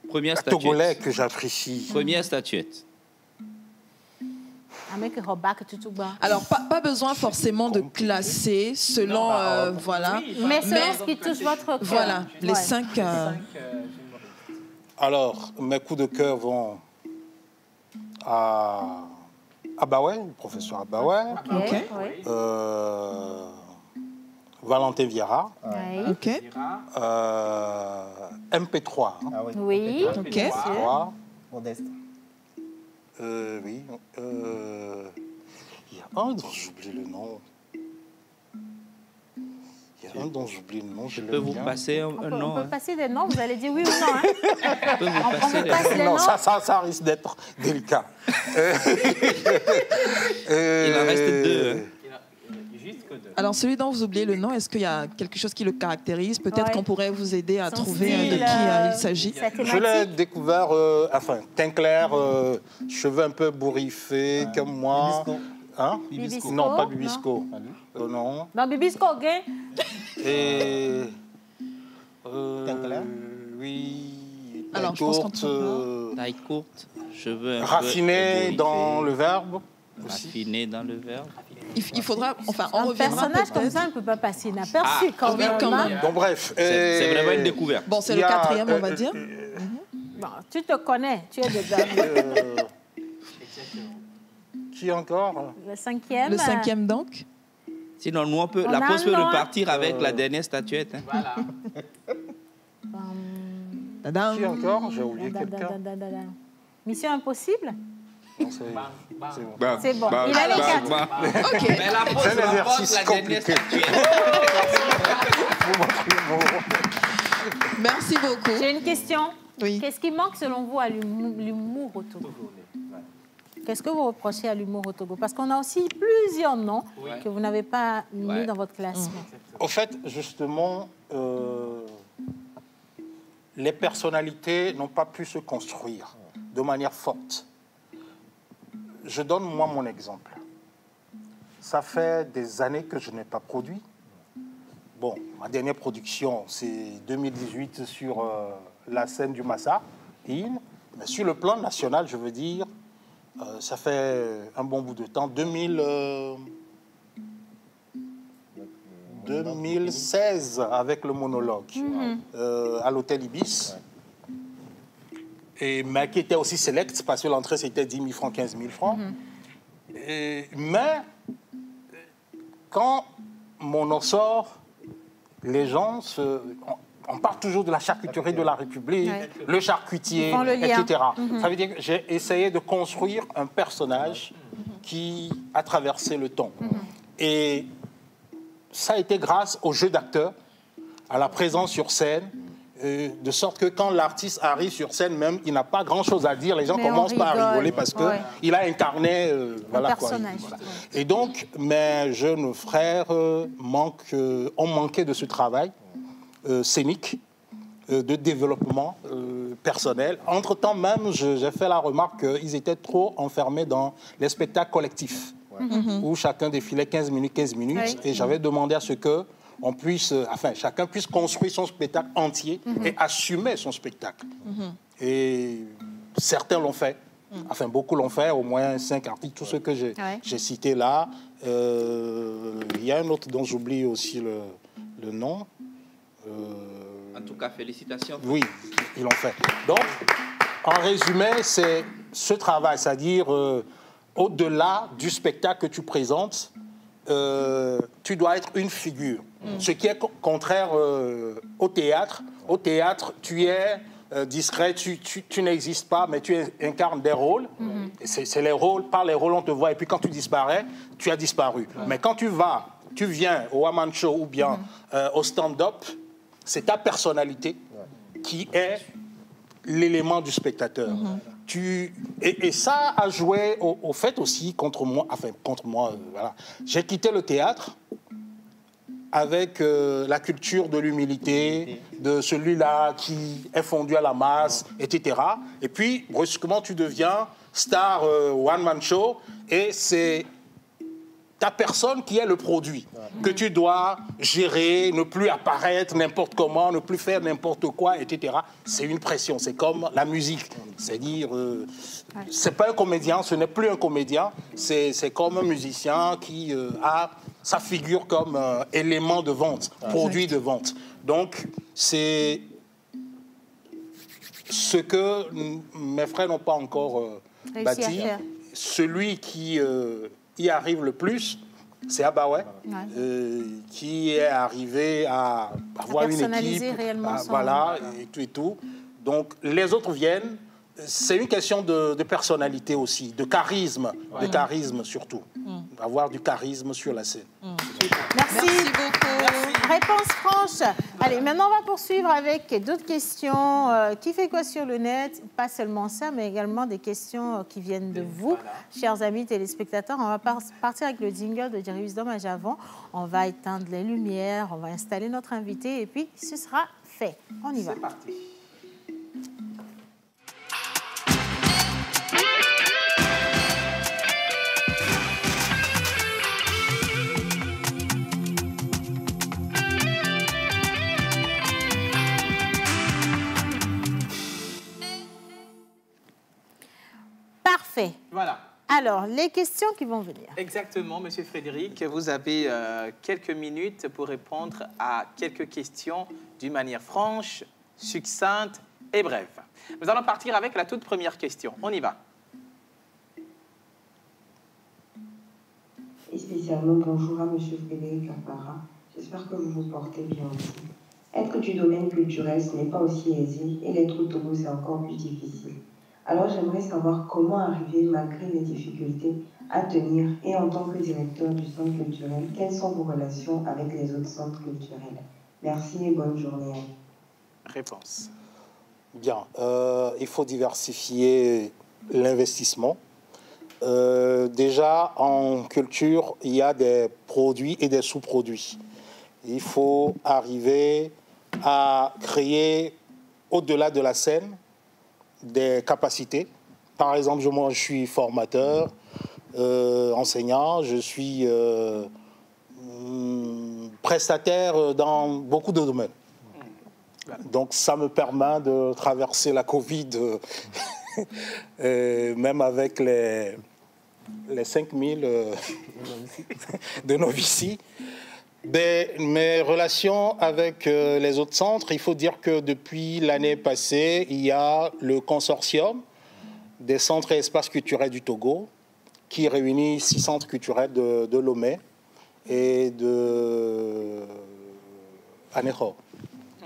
Première statuette. Togolais que j'apprécie. Première statuette. Alors, pas besoin forcément de classer selon, voilà. Mais selon ce qui touche votre cœur. Voilà, les 5... Alors, mes coups de cœur vont à Abaway, le professeur Abaway. Ok. Valentin Vieira. Oui. Ok. MP3. Ah oui. Oui. Ok. MP3. Modeste. Oui. Il y a un dont j'oublie le nom. Il y a un dont j'oublie le nom. Je peux vous passer un nom. On peut passer des noms, vous allez dire oui ou non. Hein? Je peux vous passer des passe les Non, noms. ça risque d'être délicat. Il en reste 2. Alors, celui dont vous oubliez le nom, est-ce qu'il y a quelque chose qui le caractérise? Peut-être qu'on pourrait vous aider à Son trouver style, de qui il s'agit. sa Je l'ai thématique. découvert, teint clair, cheveux un peu bourriffés, comme moi. Bibisco. Hein? Bibisco, Non, pas non. Bibisco. Non. Dans Bibisco, ok? Et. Teint clair? Oui. Alors, je pense qu'on trouve Taille courte, cheveux un peu raffiné ébouriffés. dans le verbe. Raffiné dans le verbe. Il faudra, enfin, on Un reviendra personnage comme peut-être. ça ne peut pas passer inaperçu quand oui, même. quand hein. même. Donc, bref. C'est vraiment une découverte. Bon, c'est Il le y a, 4e, on va dire. Bon, tu te connais, tu es dedans. Qui encore? Le 5e. Le 5e, donc. Sinon, nous, On la a pause un peut nom, repartir avec la dernière statuette. Hein. Voilà. Tadam. Qui encore? J'ai oublié quelqu'un. Mission impossible? Non, c'est bon. C'est bon. Il a les 4. Ok. Mais la pause C'est un remporte exercice la dernière compliqué. statuette. Merci beaucoup. J'ai une question. Oui. Qu'est-ce qui manque selon vous à l'humour au Togo? Qu'est-ce que vous reprochez à l'humour au Togo? Parce qu'on a aussi plusieurs noms que vous n'avez pas mis dans votre classement. Au fait, justement, les personnalités n'ont pas pu se construire de manière forte. Je donne moi mon exemple. Ça fait des années que je n'ai pas produit. Bon, ma dernière production, c'est 2018 sur la scène du Massa, mais sur le plan national, je veux dire, ça fait un bon bout de temps. 2016 avec le monologue à l'hôtel Ibis. Mais qui était aussi select parce que l'entrée c'était 10 000 francs, 15 000 francs. Mais quand mon nom sort, les gens on parle toujours de la charcuterie de la République, le charcutier, etc. Ça veut dire que j'ai essayé de construire un personnage qui a traversé le temps. Et ça a été grâce au jeu d'acteur, à la présence sur scène, de sorte que quand l'artiste arrive sur scène même, il n'a pas grand-chose à dire, les gens commencent pas à rigoler parce qu'il a incarné voilà, personnage. Voilà. Et donc, mes jeunes frères ont manqué de ce travail scénique, de développement personnel. Entre-temps même, j'ai fait la remarque qu'ils étaient trop enfermés dans les spectacles collectifs, où chacun défilait 15 minutes, et j'avais demandé à ce que on puisse, chacun puisse construire son spectacle entier et assumer son spectacle. Et certains l'ont fait. Beaucoup l'ont fait, au moins 5 articles, tous ceux que j'ai cités là. Il y a un autre dont j'oublie aussi le nom. En tout cas, félicitations. Oui, ils l'ont fait. Donc, en résumé, c'est ce travail, c'est-à-dire au-delà du spectacle que tu présentes, tu dois être une figure. Ce qui est contraire au théâtre. Au théâtre, tu es discret, tu n'existes pas, mais tu incarnes des rôles. C'est les rôles, par les rôles on te voit, et puis quand tu disparais, tu as disparu. Mais quand tu viens au one-man show ou bien au stand-up, c'est ta personnalité qui est l'élément du spectateur. Et ça a joué au fait aussi contre moi. Voilà. J'ai quitté le théâtre avec la culture de l'humilité, de celui-là qui est fondu à la masse, etc. Et puis, brusquement, tu deviens star one-man show, et c'est ta personne qui est le produit, que tu dois gérer, ne plus apparaître n'importe comment, ne plus faire n'importe quoi, etc. C'est une pression, c'est comme la musique. C'est-à-dire, c'est pas un comédien, ce n'est plus un comédien, c'est comme un musicien qui a sa figure comme élément de vente, produit de vente. Donc, c'est ce que mes frères n'ont pas encore bâti. Celui qui y arrive le plus, c'est Abaway, qui est arrivé à avoir une équipe, voilà, et tout. Donc, les autres viennent. C'est une question de personnalité aussi, de charisme surtout. Avoir du charisme sur la scène. Merci beaucoup. Réponse franche. Allez, maintenant on va poursuivre avec d'autres questions. Qui fait quoi sur le net? Pas seulement ça, mais également des questions qui viennent de vous, chers amis téléspectateurs. On va partir avec le jingle de Jerry Wisdom à Javon. On va éteindre les lumières, on va installer notre invité et puis ce sera fait. On y va. C'est parti. Parfait. Voilà. Alors, les questions qui vont venir. Exactement, Monsieur Frédéric. Vous avez quelques minutes pour répondre à quelques questions d'une manière franche, succincte et brève. Nous allons partir avec la toute première question. On y va. Et spécialement bonjour à Monsieur Frédéric Apara. J'espère que vous vous portez bien aussi. Être du domaine culturel, ce n'est pas aussi aisé, et l'être au Togo, c'est encore plus difficile. Alors j'aimerais savoir comment arriver, malgré les difficultés, à tenir, et en tant que directeur du centre culturel, quelles sont vos relations avec les autres centres culturels? Merci et bonne journée. Réponse. Bien, il faut diversifier l'investissement. Déjà, en culture, il y a des produits et des sous-produits. Il faut arriver à créer, au-delà de la scène, des capacités. Par exemple, moi, je suis formateur, enseignant, je suis prestataire dans beaucoup de domaines. Donc, ça me permet de traverser la Covid, même avec les 5000 de novices. Mes relations avec les autres centres, il faut dire que depuis l'année passée, il y a le consortium des centres et espaces culturels du Togo qui réunit 6 centres culturels de Lomé et de Anéro.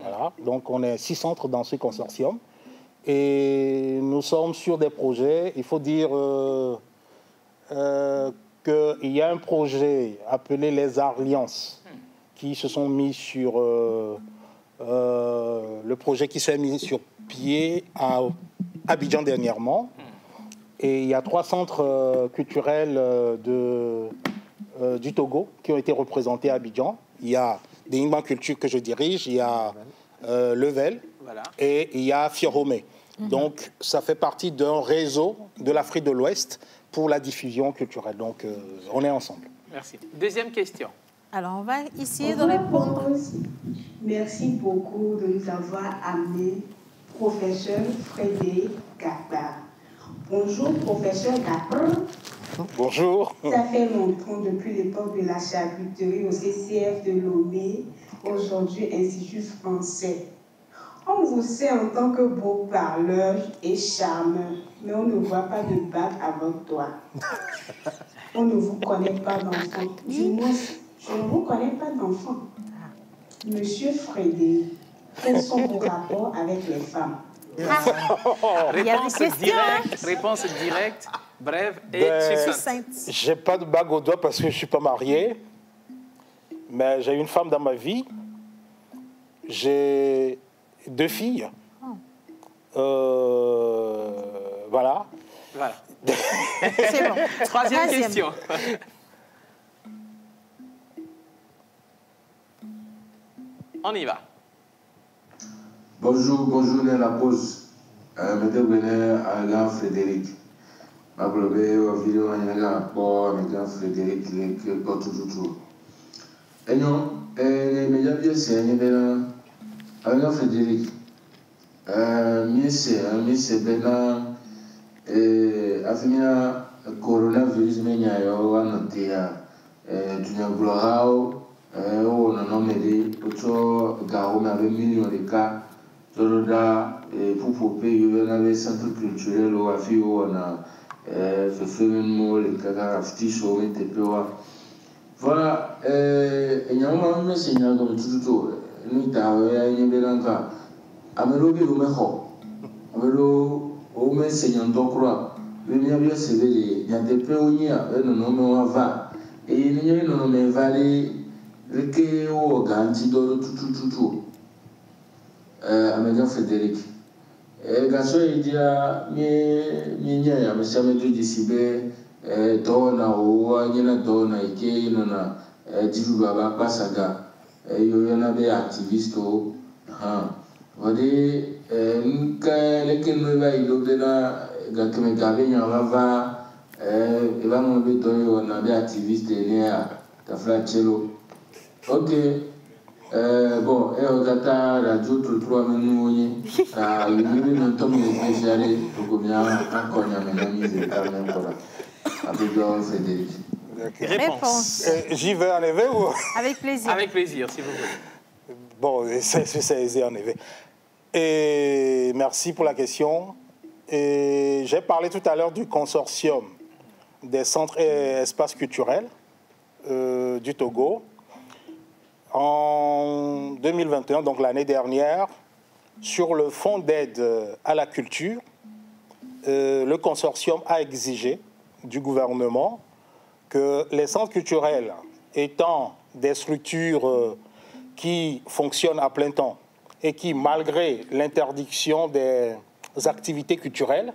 Voilà. Donc on est 6 centres dans ce consortium et nous sommes sur des projets. Il faut dire qu'il y a un projet appelé les Alliances qui se sont mis sur le projet qui s'est mis sur pied à Abidjan dernièrement. Et il y a 3 centres culturels du Togo qui ont été représentés à Abidjan. Il y a Dénigman Culture que je dirige, il y a Level et il y a Fioromé. Donc ça fait partie d'un réseau de l'Afrique de l'Ouest pour la diffusion culturelle. Donc on est ensemble. Merci. Deuxième question. Alors, on va essayer de répondre. Merci beaucoup de nous avoir amené professeur Frédéric Gapar. Bonjour, professeur Gapar. Bonjour. Ça fait longtemps, depuis l'époque de la charcuterie au CCF de Lomé, aujourd'hui Institut français. On vous sait en tant que beau parleur et charmeur, mais on ne voit pas de bac avant toi. On ne vous connaît pas d'enfant. Du moins, je ne vous connais pas d'enfant. Monsieur Frédéric, quels sont vos rapports avec les femmes? Réponse directe, brève et succincte. J'ai pas de bague au doigt parce que je suis pas marié, mais j'ai une femme dans ma vie. J'ai 2 filles. Voilà. Voilà. C'est bon. Troisième question. On y va. Bonjour, bonjour, la pause. Maître Benet, Alain Frédéric. ma blobé ou vidéo maniaga pour avec Frédéric les pour tout. Et non, les médias bien c'est avec Frédéric. Mieux bena afimia coronavirus menya yo anotea dunia global o na nomede ocho gao na be million de cas toroda pour payer na be centre culturel o afi o na fefemmo le kaka aftisho metepewa voilà nyama messenya comme tout ni tawe ya nyebelanga amelobi lumeho amelo o messenya ndokura bimya bya sebele nyatepe onya eno no me wava ninyo no me vale reke o ganti doro tutututu amega Frédéric gaso idia nya ya mesame du disibe dona o anyina dona ike no na divu baba pasaga yo yana be activiste o wadi nka lekin no ba ilobena gakeme gabe nya bava eba mo be to na be activiste ne a tafla chelo ok bon ogata radio tout 3 minutes yimi no to mi spéciale to komia akonya menamize quand même voilà avec Frédéric. Réponse. J'y vais en effet ou... Avec plaisir. Avec plaisir, si vous voulez. Bon, c'est aisé en effet. Et merci pour la question. J'ai parlé tout à l'heure du consortium des centres et espaces culturels du Togo. En 2021, donc l'année dernière, sur le fonds d'aide à la culture, le consortium a exigé du gouvernement que les centres culturels étant des structures qui fonctionnent à plein temps et qui, malgré l'interdiction des activités culturelles,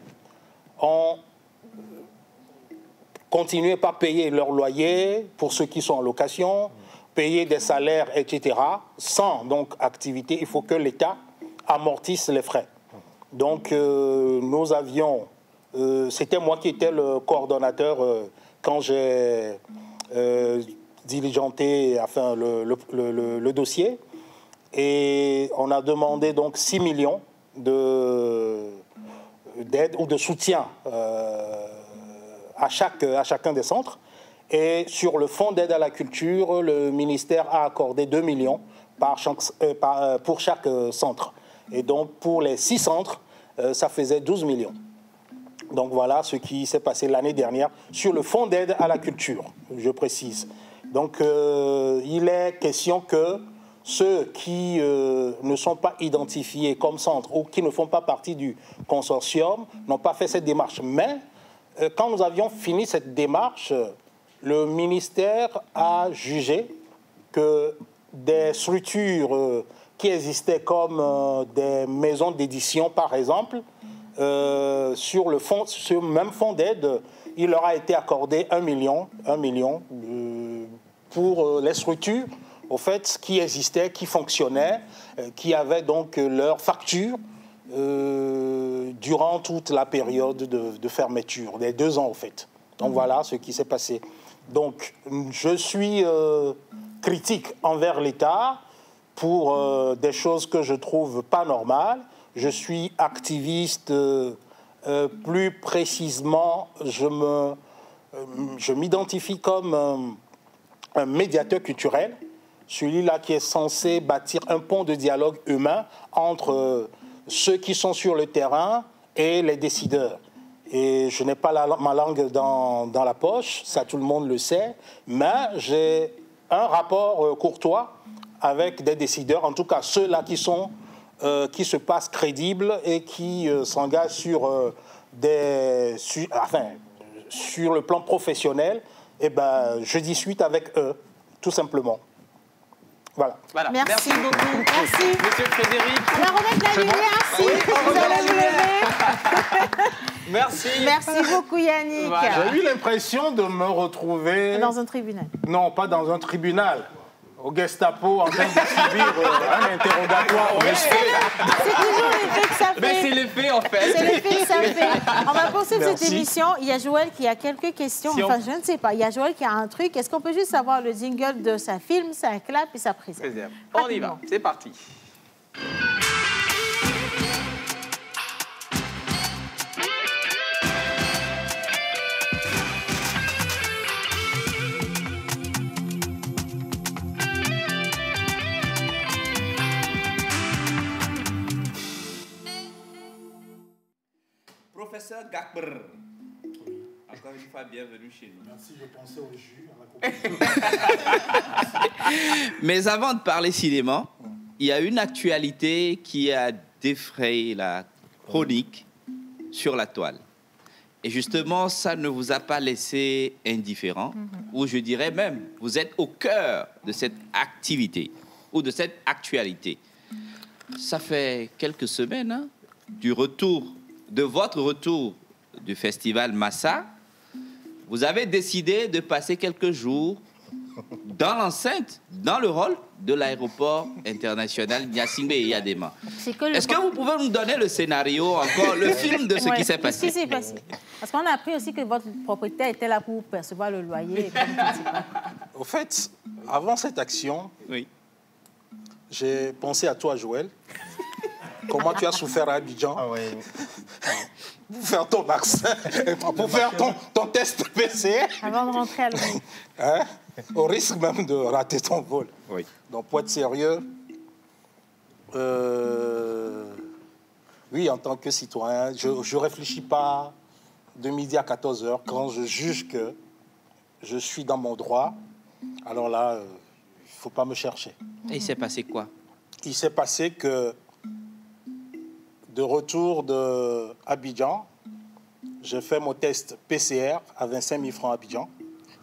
ont continué par payer leur loyer pour ceux qui sont en location, payer des salaires, etc. Sans donc activité, il faut que l'État amortisse les frais. Donc nous avions, c'était moi qui étais le coordonnateur quand j'ai diligenté enfin, le dossier, et on a demandé donc 6 millions d'aide ou de soutien à chacun des centres. Et sur le fonds d'aide à la culture, le ministère a accordé 2 millions pour chaque centre. Et donc pour les 6 centres, ça faisait 12 millions. Donc voilà ce qui s'est passé l'année dernière sur le fonds d'aide à la culture, je précise. Donc il est question que ceux qui ne sont pas identifiés comme centres ou qui ne font pas partie du consortium n'ont pas fait cette démarche. Mais quand nous avions fini cette démarche, le ministère a jugé que des structures qui existaient comme des maisons d'édition, par exemple, sur le même fonds d'aide, il leur a été accordé 1 million pour les structures au fait, qui existaient, qui fonctionnaient, qui avaient donc leur facture durant toute la période de fermeture, des 2 ans au fait. Donc voilà ce qui s'est passé. Donc je suis critique envers l'État pour des choses que je trouve pas normales. Je suis activiste, plus précisément, je m'identifie comme un médiateur culturel, celui-là qui est censé bâtir un pont de dialogue humain entre ceux qui sont sur le terrain et les décideurs. Et je n'ai pas ma langue dans la poche, ça tout le monde le sait, mais j'ai un rapport courtois avec des décideurs, en tout cas ceux-là qui se passent crédibles et qui s'engagent sur le plan professionnel. Et ben, je discute avec eux, tout simplement. Voilà. Merci beaucoup. Merci. Monsieur Frédéric. On va remettre la lumière, si vous allez vous lever. Merci. Merci beaucoup, Yannick. Voilà. J'ai eu l'impression de me retrouver... Dans un tribunal. Non, pas dans un tribunal. au Gestapo en train de subir un interrogatoire. C'est toujours l'effet que ça fait. Mais c'est l'effet, en fait. C'est l'effet que ça fait. On va poursuivre cette Merci. émission. Il y a Joël qui a quelques questions. Si on- Enfin, je ne sais pas. Il y a Joël qui a un truc. Est-ce qu'on peut juste savoir le jingle de sa film, sa clap et sa préserve? On y va, c'est parti. Professeur Gakber, encore une fois, bienvenue chez nous. Merci, je pensais au jus, à la Mais avant de parler cinéma, il y a une actualité qui a défrayé la chronique sur la toile. Et justement, ça ne vous a pas laissé indifférent, ou je dirais même, vous êtes au cœur de cette activité ou de cette actualité. Ça fait quelques semaines hein, de votre retour du festival Massa. Vous avez décidé de passer quelques jours dans l'enceinte, dans le rôle de l'aéroport international Gnassingbé et Yadema. Est-ce que vous pouvez nous donner le scénario, encore le film de ce qui s'est passé? Qu'est-ce qui s'est passé? Parce qu'on a appris aussi que votre propriétaire était là pour percevoir le loyer. Au fait, avant cette action, j'ai pensé à toi, Joël. Comment tu as souffert à Abidjan pour faire ton vaccin, pour faire ton test PCR. Avant de rentrer à Lomé. Hein? Au risque même de rater ton vol. Donc, pour être sérieux, oui, en tant que citoyen, je ne réfléchis pas de midi à 14h quand je juge que je suis dans mon droit. Alors là, il ne faut pas me chercher. Et il s'est passé quoi? Il s'est passé que de retour de Abidjan, j'ai fait mon test PCR à 25 000 francs à Abidjan.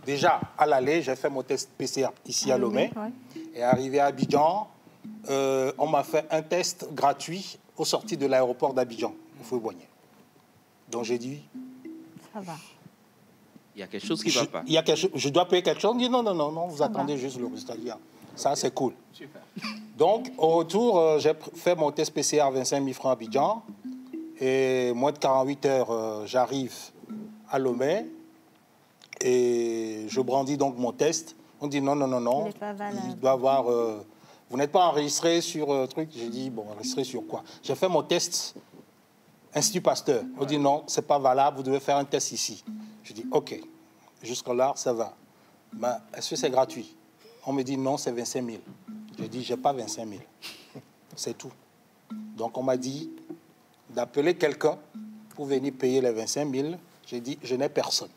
Déjà, à l'aller, j'ai fait mon test PCR ici à Lomé. Et arrivé à Abidjan, on m'a fait un test gratuit au sorties de l'aéroport d'Abidjan, au Fouet-Boigné. Donc j'ai dit... Ça va. Il y a quelque chose qui ne va pas. Il y a quelque chose, je dois payer quelque chose. On dit non, vous attendez juste le résultat. Ça, c'est cool. Super. Donc, au retour, j'ai fait mon test PCR à 25 000 francs à Abidjan. Et moins de 48 heures, j'arrive à Lomé. Et je brandis donc mon test. On dit non. Il n'est pas valable. Il doit avoir... vous n'êtes pas enregistré sur truc. J'ai dit, bon, enregistré sur quoi? J'ai fait mon test Institut Pasteur. On dit non, c'est pas valable, vous devez faire un test ici. Je dis, OK, jusque-là, ça va. Mais est-ce que c'est gratuit? On me dit non, c'est 25 000. J'ai dit, j'ai pas 25 000. C'est tout. Donc, on m'a dit d'appeler quelqu'un pour venir payer les 25 000. J'ai dit, je n'ai personne.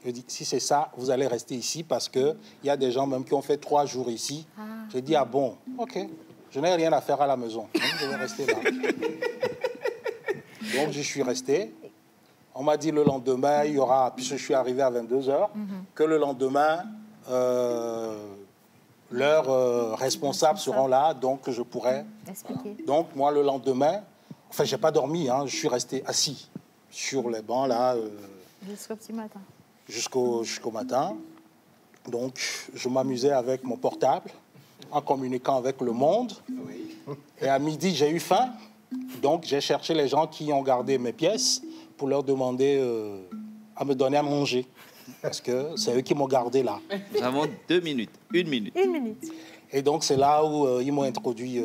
Je dis, si c'est ça, vous allez rester ici parce qu'il y a des gens même qui ont fait 3 jours ici. J'ai dit, ah bon, OK, je n'ai rien à faire à la maison. Donc, je vais rester là. Donc, je suis resté. On m'a dit le lendemain, il y aura, puisque je suis arrivé à 22h, que le lendemain, leurs responsables seront là, donc je pourrai... Expliquer. Donc, moi, le lendemain, enfin, je n'ai pas dormi, hein, je suis resté assis sur les bancs, là... Jusqu'au petit matin. Jusqu'au matin. Donc, je m'amusais avec mon portable, en communiquant avec le monde. Et à midi, j'ai eu faim. Donc, j'ai cherché les gens qui ont gardé mes pièces pour leur demander à me donner à manger. Parce que c'est eux qui m'ont gardé là. Nous avons 2 minutes, 1 minute. 1 minute. Et donc, c'est là où ils m'ont introduit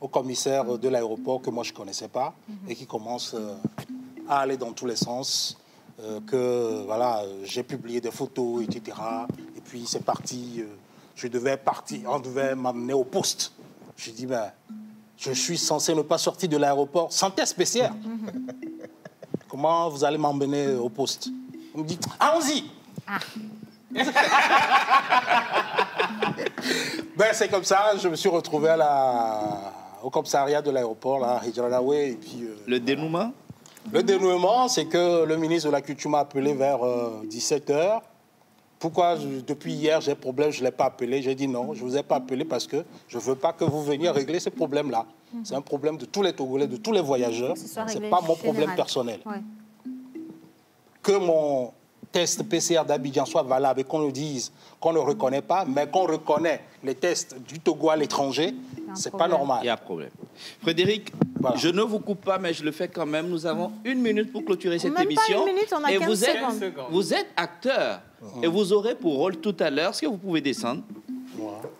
au commissaire de l'aéroport que moi, je ne connaissais pas et qui commence à aller dans tous les sens. Que voilà, j'ai publié des photos, etc. Et puis, c'est parti. Je devais partir, on devait m'amener au poste. J'ai dit, ben, je suis censé ne pas sortir de l'aéroport sans test PCR. Comment vous allez m'emmener au poste? On me dit, allons-y. Ben, c'est comme ça, je me suis retrouvé au commissariat de l'aéroport, là, à Hijranawe. Et puis, le dénouement? Le dénouement, c'est que le ministre de la Culture m'a appelé vers 17h. Pourquoi, depuis hier, j'ai problème, je ne l'ai pas appelé? J'ai dit non, je ne vous ai pas appelé parce que je ne veux pas que vous veniez régler ces problèmes-là. C'est un problème de tous les Togolais, de tous les voyageurs. Ce n'est pas mon problème personnel. Ouais. Que mon test PCR d'Abidjan soit valable et qu'on nous dise qu'on ne reconnaît pas, mais qu'on reconnaît les tests du Togo à l'étranger, c'est pas normal. Il y a un problème. Frédéric, je ne vous coupe pas, mais je le fais quand même. Nous avons 1 minute pour clôturer cette émission. Pas 1 minute, on a 15 secondes. Vous êtes acteur et vous aurez pour rôle tout à l'heure, est-ce que vous pouvez descendre?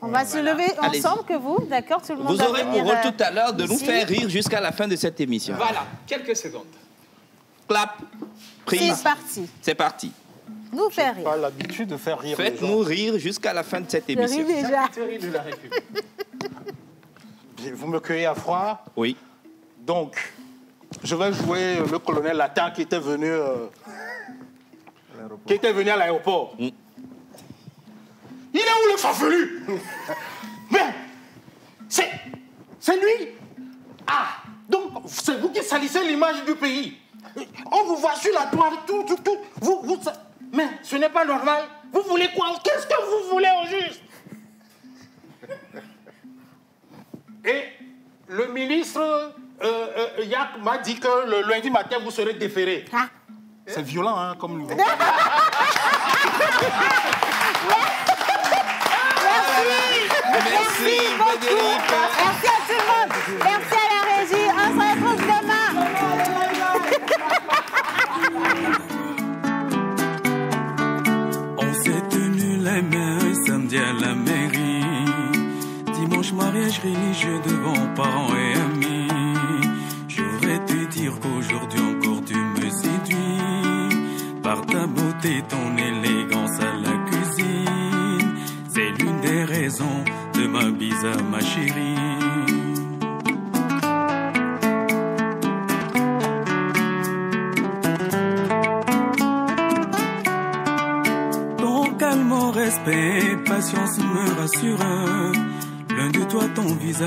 On va se lever ensemble que vous, d'accord? Tout le monde vous aurez pour rôle tout à l'heure de nous ici. faire rire jusqu'à la fin de cette émission. Voilà, quelques secondes. Clap, prise. C'est parti. C'est parti. Nous faire rire. Pas l'habitude de faire rire les gens. Faites-nous rire jusqu'à la fin de cette émission. ris déjà. De la République. Vous me cueillez à froid? Oui. Donc, je vais jouer le colonel Latin qui était venu à l'aéroport. Il est où le farfelu? Mais, c'est lui. Ah, donc c'est vous qui salissez l'image du pays. On vous voit sur la toile, tout. Mais ce n'est pas normal. Vous voulez quoi? Qu'est-ce que vous voulez au juste? Et le ministre Yak m'a dit que le lundi matin, vous serez déféré. Ah. C'est violent, hein, comme nous. Merci, beaucoup. Merci à tout le monde. Merci à la régie. On se retrouve demain. On s'est tenu les mains samedi à la mairie. Dimanche mariage religieux devant parents et amis. J'aurais dû dire qu'aujourd'hui encore tu me séduis. Par ta beauté, ton élégance à la cuisine. C'est l'une des raisons de ma bise à ma chérie. Ton calme, respect, patience me rassure. L'un de toi, ton visage.